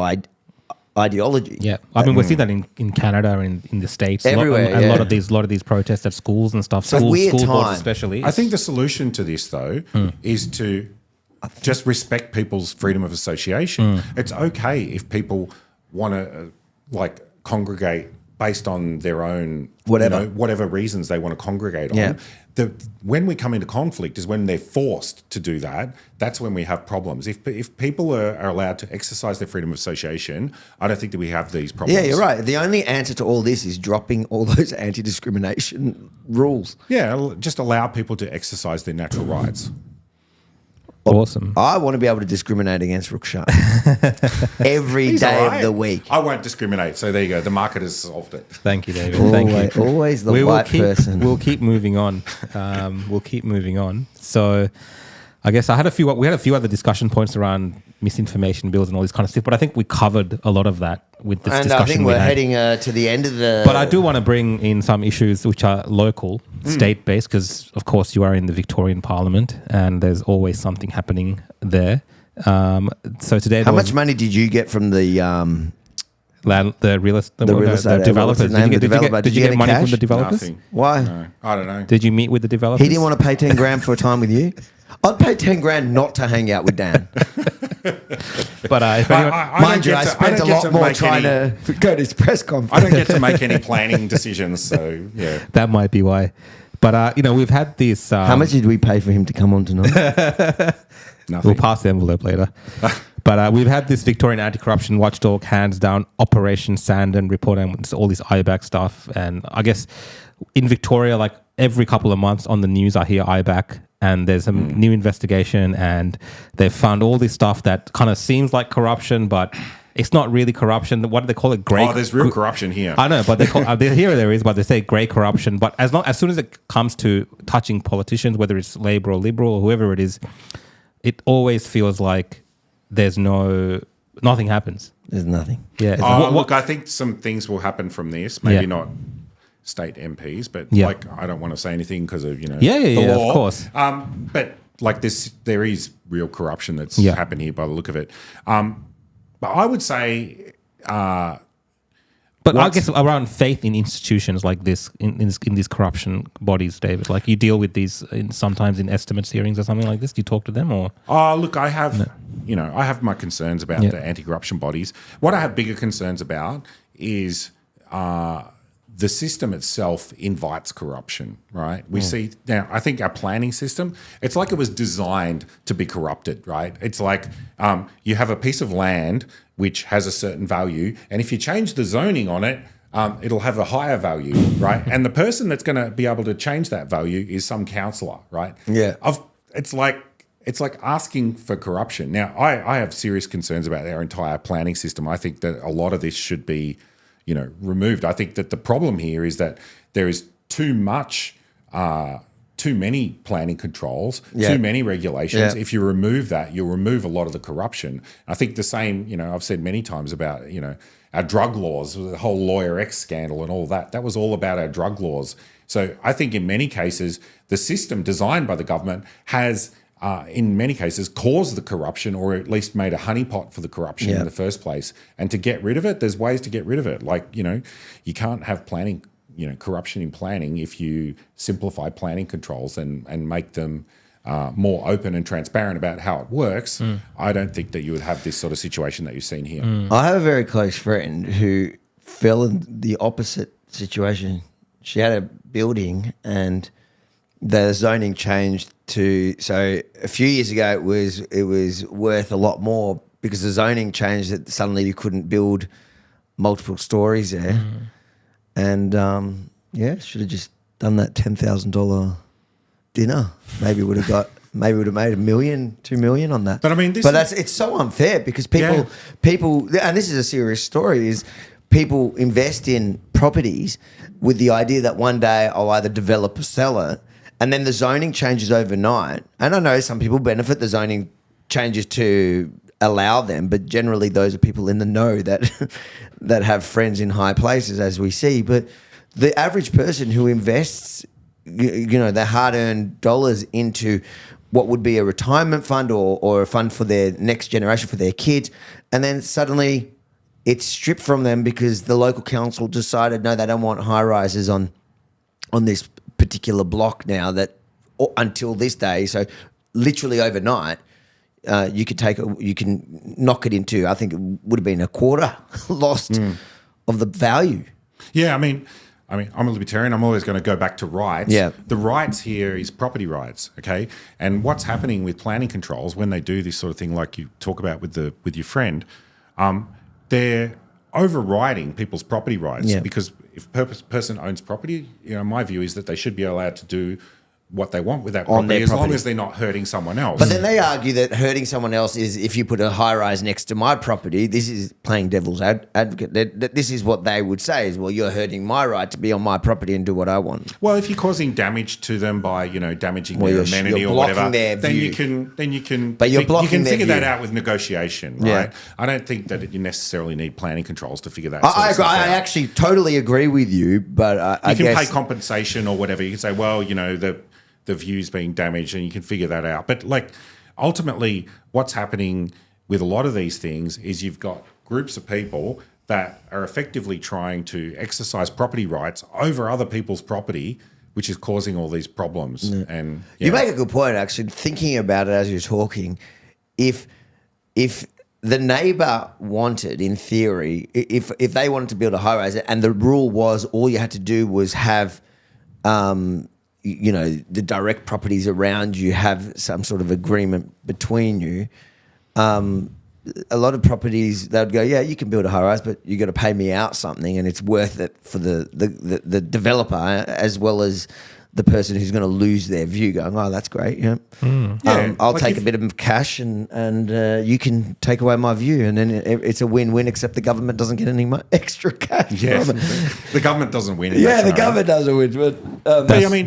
ideology. Yeah, I mean, we see that in Canada and in the States. Everywhere, a lot of these protests at schools and stuff. It's a weird school boards time. especially. I think the solution to this, though, is to just respect people's freedom of association. It's okay if people want to congregate based on their own whatever reasons they want to congregate on. When we come into conflict is when they're forced to do that. That's when we have problems. If people are allowed to exercise their freedom of association, I don't think that we have these problems. Yeah, you're right. The only answer to all this is dropping all those anti-discrimination rules. Yeah, just allow people to exercise their natural rights. Awesome. I want to be able to discriminate against Rukshan every day of the week. I won't discriminate. So there you go. The market has solved it. Thank you, David. Thank you. Always the white person. We'll keep moving on. So I guess we had a few other discussion points around misinformation bills and all this kind of stuff, but I think we covered a lot of that with this discussion. And I think we're heading to the end of the... But I do want to bring in some issues which are local, state-based, because, of course, you are in the Victorian Parliament and there's always something happening there. So today... How much money did you get from the real estate developers? Did you get money from the developers? Nothing. Why? No, I don't know. Did you meet with the developers? He didn't want to pay 10 grand for a time with you? I'd pay 10 grand not to hang out with Dan. But if anyone... Mind you, I spent a lot more trying to go to his press conference. I don't get to make any planning decisions, so yeah. That might be why. But, we've had this... How much did we pay for him to come on tonight? Nothing. We'll pass the envelope later. But we've had this Victorian anti-corruption watchdog hands down Operation Sandon report and all this IBAC stuff. And I guess in Victoria, like every couple of months on the news, I hear IBAC and there's a new investigation and they've found all this stuff that kind of seems like corruption, but it's not really corruption. What do they call it? Grey. Oh, there's real corruption here. I know, but they call here there is, but they say grey corruption. But as soon as it comes to touching politicians, whether it's Labor or Liberal or whoever it is, it always feels like there's nothing happens. There's nothing. Yeah. Look, I think some things will happen from this. Maybe not state MPs, but I don't want to say anything because of the law. Of course. But like this, there is real corruption that's happened here by the look of it. But I would say. But I guess around faith in institutions like this, in these corruption bodies, David, like you deal with these sometimes in estimates hearings or something like this. Do you talk to them or? Look, I have, I have my concerns about the anti-corruption bodies. What I have bigger concerns about is the system itself invites corruption, right? We see now, I think our planning system, it's like it was designed to be corrupted, right? It's like you have a piece of land which has a certain value, and if you change the zoning on it, it'll have a higher value, right? And the person that's going to be able to change that value is some councillor, right? Yeah. It's like asking for corruption. Now, I have serious concerns about our entire planning system. I think that a lot of this should be, removed. I think that the problem here is that there is too many planning controls, too many regulations. If you remove that, you'll remove a lot of the corruption. I think the same, I've said many times about, our drug laws, the whole Lawyer X scandal and all that. That was all about our drug laws. So I think in many cases, the system designed by the government has, in many cases, caused the corruption or at least made a honeypot for the corruption in the first place. And to get rid of it, there's ways to get rid of it. Like, you can't have planning corruption in planning if you simplify planning controls and make them more open and transparent about how it works. I don't think that you would have this sort of situation that you've seen here. I have a very close friend who fell in the opposite situation. She had a building and the zoning changed so a few years ago it was worth a lot more because the zoning changed that suddenly you couldn't build multiple stories there. And should have just done that $10,000 dinner. Maybe would have made $1 million, $2 million on that. But I mean, it's so unfair because people, and this is a serious story, is people invest in properties with the idea that one day I'll either develop or sell it, and then the zoning changes overnight. And I know some people benefit the zoning changes to allow them, but generally those are people in the know that that have friends in high places, as we see. But the average person who invests, their hard-earned dollars into what would be a retirement fund or a fund for their next generation, for their kids, and then suddenly it's stripped from them because the local council decided no, they don't want high rises on this particular block now. That until this day, so literally overnight, you can knock it into. I think it would have been a quarter lost of the value. Yeah, I mean, I'm a libertarian. I'm always going to go back to rights. Yeah. The rights here is property rights, okay? And what's happening with planning controls when they do this sort of thing, like you talk about with your friend, they're overriding people's property rights because if a person owns property, my view is that they should be allowed to do what they want with that property as long as they're not hurting someone else. But then they argue that hurting someone else is if you put a high rise next to my property. This is playing devil's advocate. This is what they would say is, well, you're hurting my right to be on my property and do what I want. Well, if you're causing damage to them by damaging their amenity or whatever, then you can. But you're blocking you can their figure view. that out with negotiation, right? Yeah. I don't think that you necessarily need planning controls to figure that. I actually totally agree with you, but I you can guess pay compensation or whatever. You can say, well, the view's being damaged, and you can figure that out. But ultimately, what's happening with a lot of these things is you've got groups of people that are effectively trying to exercise property rights over other people's property, which is causing all these problems. Yeah. And you make a good point, actually. Thinking about it as you're talking, if the neighbour wanted, in theory, if they wanted to build a high rise, and the rule was all you had to do was have the direct properties around you have some sort of agreement between you. A lot of properties, they'd go, yeah, you can build a high rise, but you got to pay me out something, and it's worth it for the developer as well as the person who's going to lose their view. Going, oh, that's great, yeah. I'll take a bit of cash and you can take away my view, and then it's a win-win. Except the government doesn't get any extra cash. Yeah, the government doesn't win. The government doesn't win, but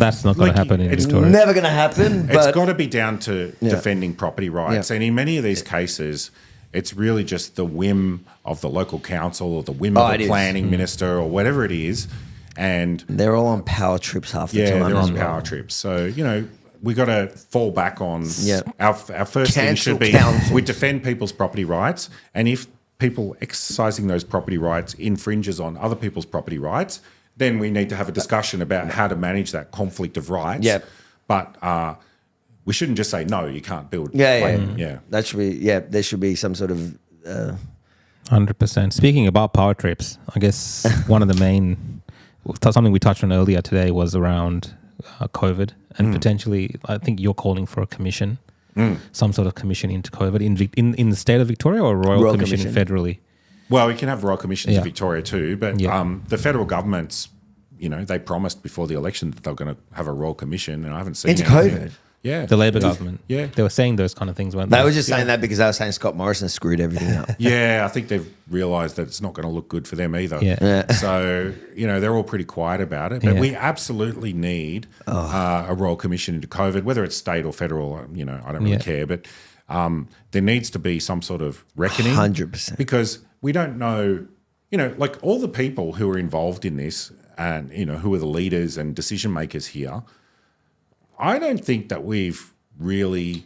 that's not going to happen in it's Victoria. Never going to happen. It's got to be down to defending property rights, Yeah. and in many of these cases, it's really just the whim of the local council or the whim of the planning minister or whatever it is. And they're all on power trips half the time. Yeah, they're on power trips. So, we got to fall back on our first thing should be we defend people's property rights. And if people exercising those property rights infringes on other people's property rights, then we need to have a discussion about how to manage that conflict of rights. Yep. But we shouldn't just say, no, you can't build. Yeah. That should be, there should be some sort of... 100%. Speaking about power trips, I guess one of the main... Something we touched on earlier today was around COVID and potentially, I think you're calling for a commission, some sort of commission into COVID in the state of Victoria or a Royal Commission federally? Well, we can have Royal Commissions in Victoria too, but the federal government's, they promised before the election that they were going to have a Royal Commission, and I haven't seen into anything. COVID. Yeah. The Labor government. Yeah. They were saying those kind of things, weren't they? They were just saying that because they were saying Scott Morrison screwed everything up. Yeah, I think they've realised that it's not going to look good for them either. Yeah. So, they're all pretty quiet about it. But we absolutely need a Royal Commission into COVID, whether it's state or federal, I don't really care. But there needs to be some sort of reckoning. 100%. Because we don't know, all the people who are involved in this and, who are the leaders and decision makers here, I don't think that we've really,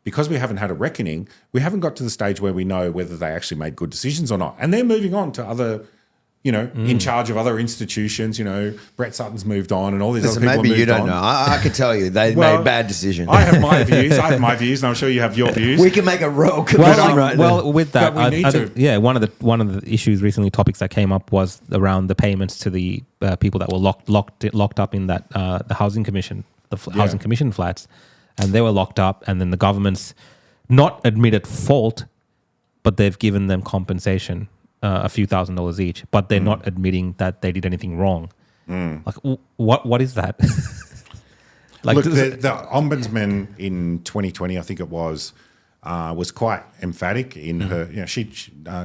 because we haven't had a reckoning, we haven't got to the stage where we know whether they actually made good decisions or not. And they're moving on to other, in charge of other institutions. Brett Sutton's moved on and all these other people maybe have moved you don't on. know. I can tell you they made bad decisions. I have my views, and I'm sure you have your views. We can make a Royal Commission right now. Well, with that, But we need to. one of the issues recently, topics that came up was around the payments to the people that were locked up in that the housing commission. Housing commission flats, and they were locked up, and then the government's not admitted fault, but they've given them compensation, a few $1,000s each, but they're not admitting that they did anything wrong. Like, what is that? Look, the ombudsman in 2020, I think it was quite emphatic in her.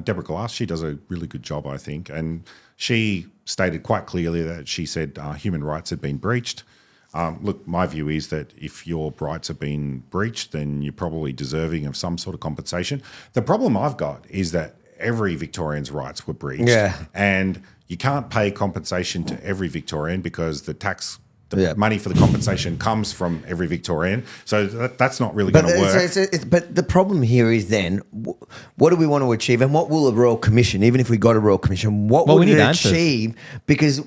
Deborah Glass, she does a really good job, I think, and she stated quite clearly that she said human rights had been breached. Look, my view is that if your rights have been breached, then you're probably deserving of some sort of compensation. The problem I've got is that every Victorian's rights were breached. Yeah. And you can't pay compensation to every Victorian because the tax the money for the compensation comes from every Victorian. So that's not really going to work. But the problem here is then, what do we want to achieve, and what will a Royal Commission, even if we got a Royal Commission, what will it achieve? Because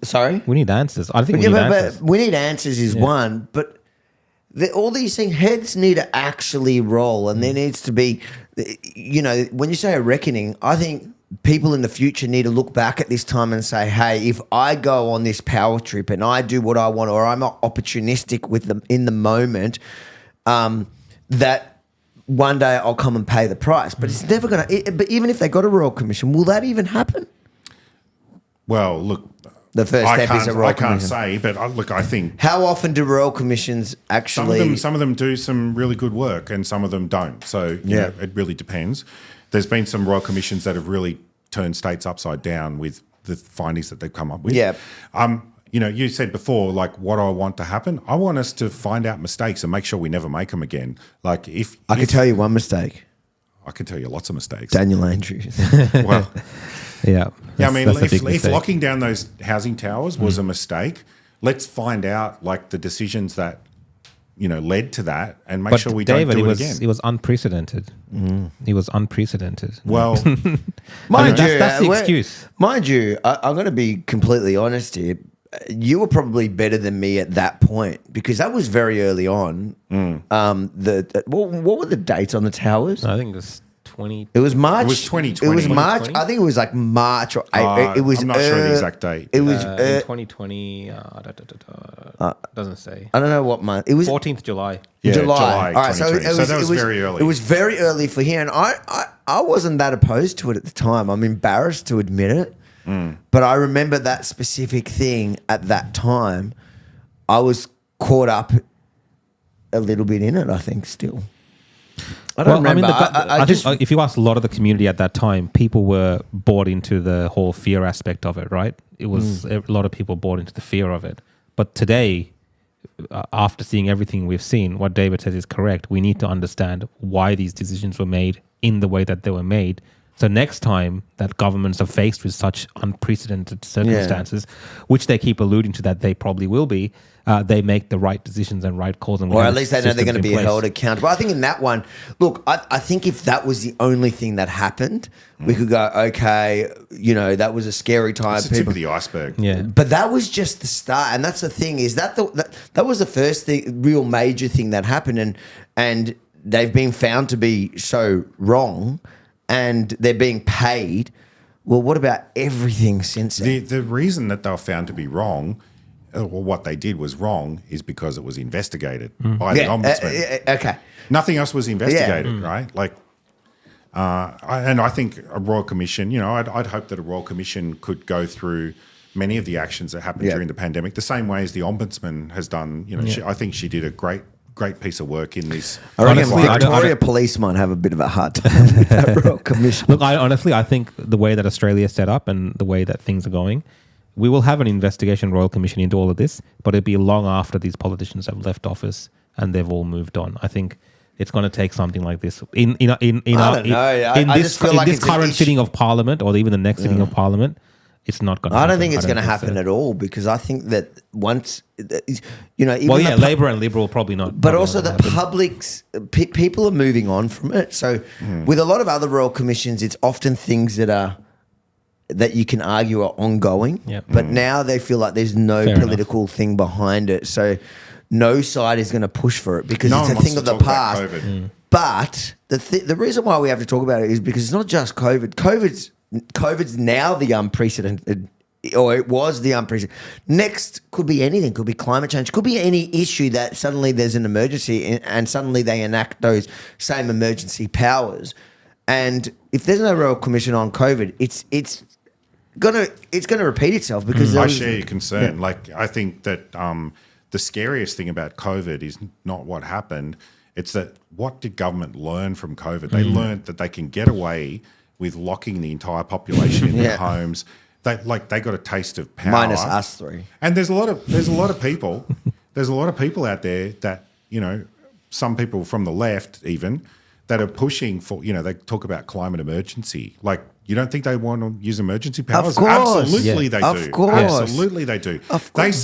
sorry? We need answers. I think we need answers. But we need answers is one, but all these things, heads need to actually roll, and there needs to be, when you say a reckoning, I think people in the future need to look back at this time and say, hey, if I go on this power trip and I do what I want, or I'm opportunistic with them in the moment, that one day I'll come and pay the price. But it's never going to, but even if they got a Royal Commission, will that even happen? Well, look, the first step is a Royal Commission. I can't say, but look, I think... How often do Royal Commissions actually... Some of them do some really good work and some of them don't. So, you know, it really depends. There's been some Royal Commissions that have really turned states upside down with the findings that they've come up with. Yeah. You said before, like, what do I want to happen? I want us to find out mistakes and make sure we never make them again. Like, I could tell you one mistake. I can tell you lots of mistakes. Daniel Andrews. Well... Yeah. Yeah, I mean, if locking down those housing towers was a mistake, let's find out like the decisions that, led to that and make sure we don't do it again. It was unprecedented. It was unprecedented. Well, mind you, that's the excuse. Mind you, I'm going to be completely honest here. You were probably better than me at that point because that was very early on. What were the dates on the towers? I think it was 20. It was March. It was 2020. It was March. 2020? I think it was like March or April. It was. I'm not sure the exact date. It was 2020. Doesn't say. I don't know what month. It was 14th July. Yeah, July. All right, so that was very early. It was very early for here, and I wasn't that opposed to it at the time. I'm embarrassed to admit it, but I remember that specific thing at that time. I was caught up a little bit in it. I think still. I don't remember. I think if you ask a lot of the community at that time, people were bought into the whole fear aspect of it, right? It was a lot of people bought into the fear of it. But today, after seeing everything we've seen, what David says is correct. We need to understand why these decisions were made in the way that they were made. So next time that governments are faced with such unprecedented circumstances, which they keep alluding to that they probably will be, they make the right decisions and right calls. And or at least they know they're going to be held accountable. I think in that one, look, I think if that was the only thing that happened, we could go, okay, that was a scary time. It's the tip of the iceberg. Yeah. But that was just the start. And that's the thing is that was the first real major thing that happened. And they've been found to be so wrong and they're being paid. Well, what about everything since then? The reason that they were found to be wrong, or what they did was wrong, is because it was investigated by the ombudsman. Okay. Nothing else was investigated, right? Like, and I think a Royal Commission, I'd hope that a Royal Commission could go through many of the actions that happened during the pandemic, the same way as the ombudsman has done. I think she did a great piece of work in this. I reckon Victoria Police might have a bit of a hard time with that Royal Commission. Look, I think the way that Australia is set up and the way that things are going, we will have an investigation Royal Commission into all of this, but it'll be long after these politicians have left office and they've all moved on. I think it's going to take something like this in this current sitting of Parliament or even the next sitting of Parliament. It's not going to happen. I don't think it's going to happen at all because I think that once, even Labor and Liberal probably not. But also the public's, people are moving on from it. So with a lot of other Royal Commissions, it's often things that you can argue are ongoing. Yep. But now they feel like there's no political thing behind it. So no side is going to push for it because it's a thing of the past. But the reason why we have to talk about it is because it's not just COVID. COVID's now the unprecedented, or it was the unprecedented. Next could be anything. Could be climate change. Could be any issue that suddenly there's an emergency and suddenly they enact those same emergency powers. And if there's no Royal Commission on COVID, it's gonna repeat itself because I share your concern. Like I think that the scariest thing about COVID is not what happened. It's that what did government learn from COVID? They learned that they can get away with locking the entire population in their homes. They got a taste of power. Minus us three. And there's a lot of people out there that, some people from the left even that are pushing for, they talk about climate emergency. Like You don't think they want to use emergency powers? Of course. Absolutely they do. Of course. Absolutely they do. Of They course.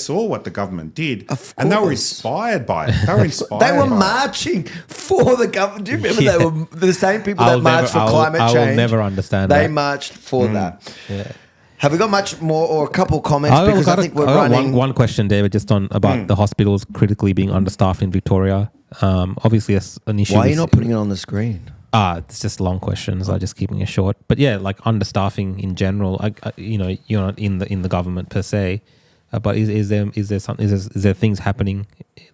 saw what the government did, Of and they were course. inspired by it. They were inspired. They were by it. marching for the government. Do you remember they were the same people that I'll marched never- for climate I will change? never understand They that. marched for that. Yeah. Have we got much more or a couple comments? Because I think we're running. One question, David, just on about the hospitals critically being understaffed in Victoria. Obviously, that's an issue. Why are you with- not putting it on the screen? It's just long questions. I'm just keeping it short. But yeah, like understaffing in general. You're not in the government per se, but is there things happening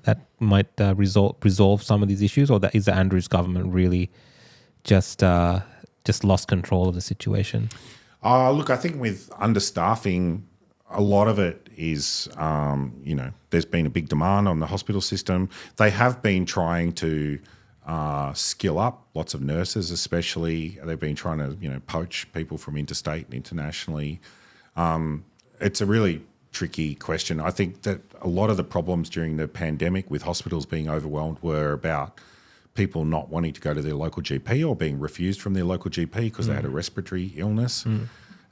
that might resolve some of these issues, or is the Andrews government really just lost control of the situation? Look, I think with understaffing, a lot of it is, there's been a big demand on the hospital system. They have been trying to skill up lots of nurses, especially. They've been trying to, poach people from interstate and internationally. It's a really tricky question. I think that a lot of the problems during the pandemic with hospitals being overwhelmed were about people not wanting to go to their local GP or being refused from their local GP because they had a respiratory illness.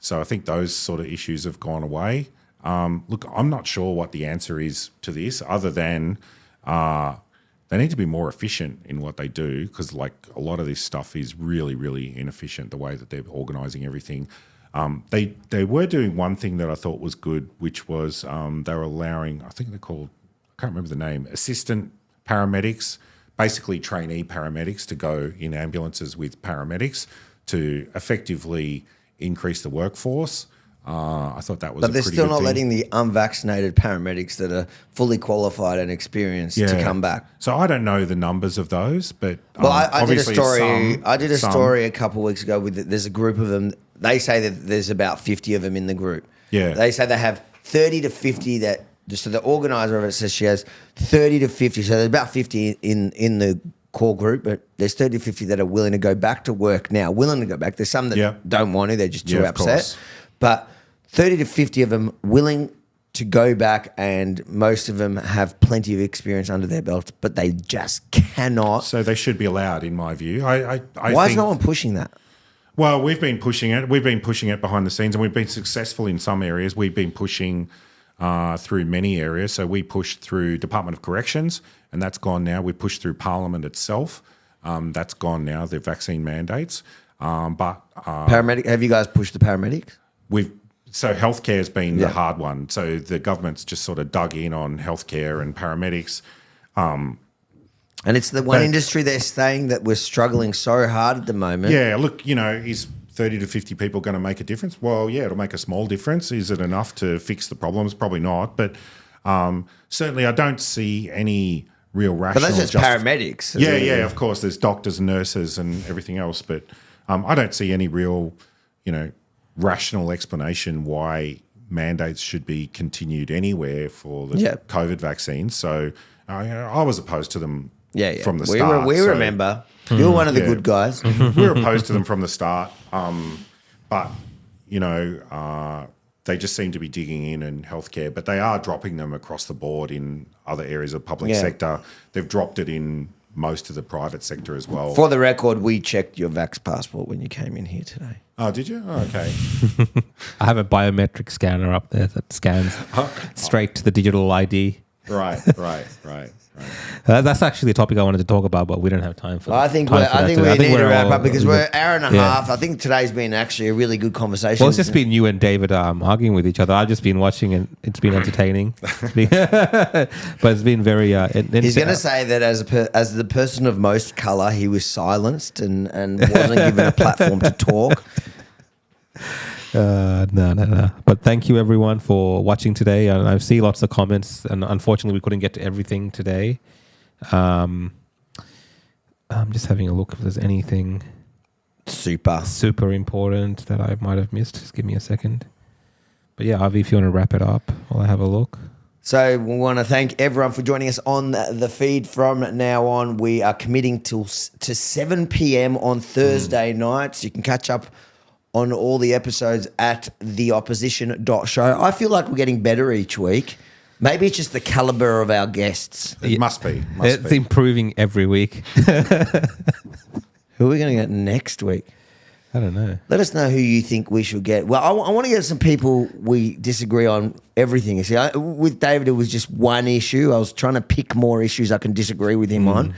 So I think those sort of issues have gone away. Look, I'm not sure what the answer is to this other than they need to be more efficient in what they do, because like a lot of this stuff is really, really inefficient, the way that they're organising everything. They were doing one thing that I thought was good, which was they were allowing, I think they're called, I can't remember the name, assistant paramedics, basically trainee paramedics, to go in ambulances with paramedics to effectively increase the workforce. I thought that was But a they're pretty still good not thing. letting the unvaccinated paramedics that are fully qualified and experienced to come back. So I don't know the numbers of those, but Well, I did a obviously story. some- I did a some- story a couple of weeks ago with. There's a group of them. They say that there's about 50 of them in the group. Yeah. They say they have 30 to 50 that. So the organizer of it says she has 30 to 50. So there's about 50 in the core group, but there's 30 to 50 that are willing to go back to work now. Willing to go back. There's some that Yeah. don't want to. They're just too Yeah, of upset. course. But 30 to 50 of them willing to go back, and most of them have plenty of experience under their belts, but they just cannot. So they should be allowed, in my view. I Why is think, no one pushing that? Well, we've been pushing it. We've been pushing it behind the scenes, and we've been successful in some areas. We've been pushing through many areas. So we pushed through Department of Corrections, and that's gone now. We pushed through Parliament itself. That's gone now, the vaccine mandates. But Paramedic? Have you guys pushed the paramedics? So healthcare has been Yeah. the hard one. So the government's just sort of dug in on healthcare and paramedics. And it's the one But- industry they're saying that we're struggling so hard at the moment. Yeah, look, is 30 to 50 people going to make a difference? Well, yeah, it'll make a small difference. Is it enough to fix the problems? Probably not. But certainly I don't see any real But rational... that's just paramedics. Yeah, of course. There's doctors and nurses and everything else. But I don't see any real, rational explanation why mandates should be continued anywhere for the Yeah. COVID vaccines. So I was opposed to them Yeah. from the we start. we so- remember. You're one of the Yeah. good guys. we were opposed to them from the start, but they just seem to be digging in healthcare. But they are dropping them across the board in other areas of public Yeah. sector. They've dropped it in most of the private sector as well. For the record, we checked your Vax passport when you came in here today. Oh, did you? Oh, okay. I have a biometric scanner up there that scans straight to the digital ID. Right. That's actually a topic I wanted to talk about, but we don't have time for. I think time we for that need today. to wrap all- up because we're an hour and a Yeah. half. I think today's been actually a really good conversation. Well, it's just been you and David arguing with each other. I've just been watching, and it's been entertaining. But it's been very. He's going to say that as the person of most colour, he was silenced and wasn't given a platform to talk. No. But thank you everyone for watching today. And I see lots of comments, and unfortunately we couldn't get to everything today. I'm just having a look if there's anything super important that I might have missed. Just give me a second. But yeah, Avi, if you want to wrap it up while I have a look. So we want to thank everyone for joining us on the feed. From now on, we are committing to 7 p.m. on Thursday nights. You can catch up on all the episodes at theopposition.show. I feel like we're getting better each week. Maybe it's just the caliber of our guests. It must be. It's improving every week. Who are we going to get next week? I don't know. Let us know who you think we should get. Well, I want to get some people we disagree on everything. You see, with David, it was just one issue. I was trying to pick more issues I can disagree with him on.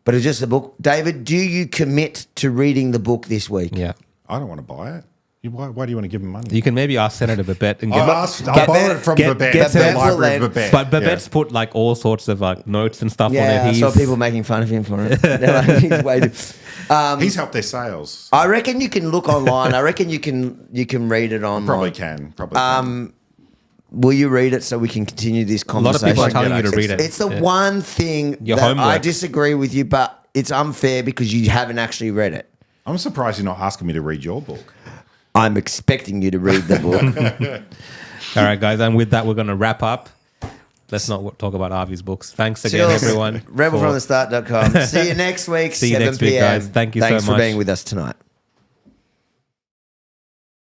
But it's just a book. David, do you commit to reading the book this week? Yeah. I don't want to buy it. Why do you want to give him money? You can maybe ask Senator Babette and get. I'll borrow it from Babette. get The some- library of Babette. But Babette's put like all sorts of like notes and stuff Yeah, on I it. saw people making fun of him for it. They're like, he's way too- He's helped their sales. I reckon you can look online. I reckon you can read it online. Probably can. Will you read it so we can continue this A lot of conversation? people are telling you to read it. It's the one thing Your that I homework. disagree with you, but it's unfair because you haven't actually read it. I'm surprised you're not asking me to read your book. I'm expecting you to read the book. All right, guys, and with that, we're going to wrap up. Let's not talk about Avi's books. Thanks again, everyone. Rebelfromthestart.com. See you next week, See you 7 next week, p.m. guys. Thank you so Thanks for much. being with us tonight.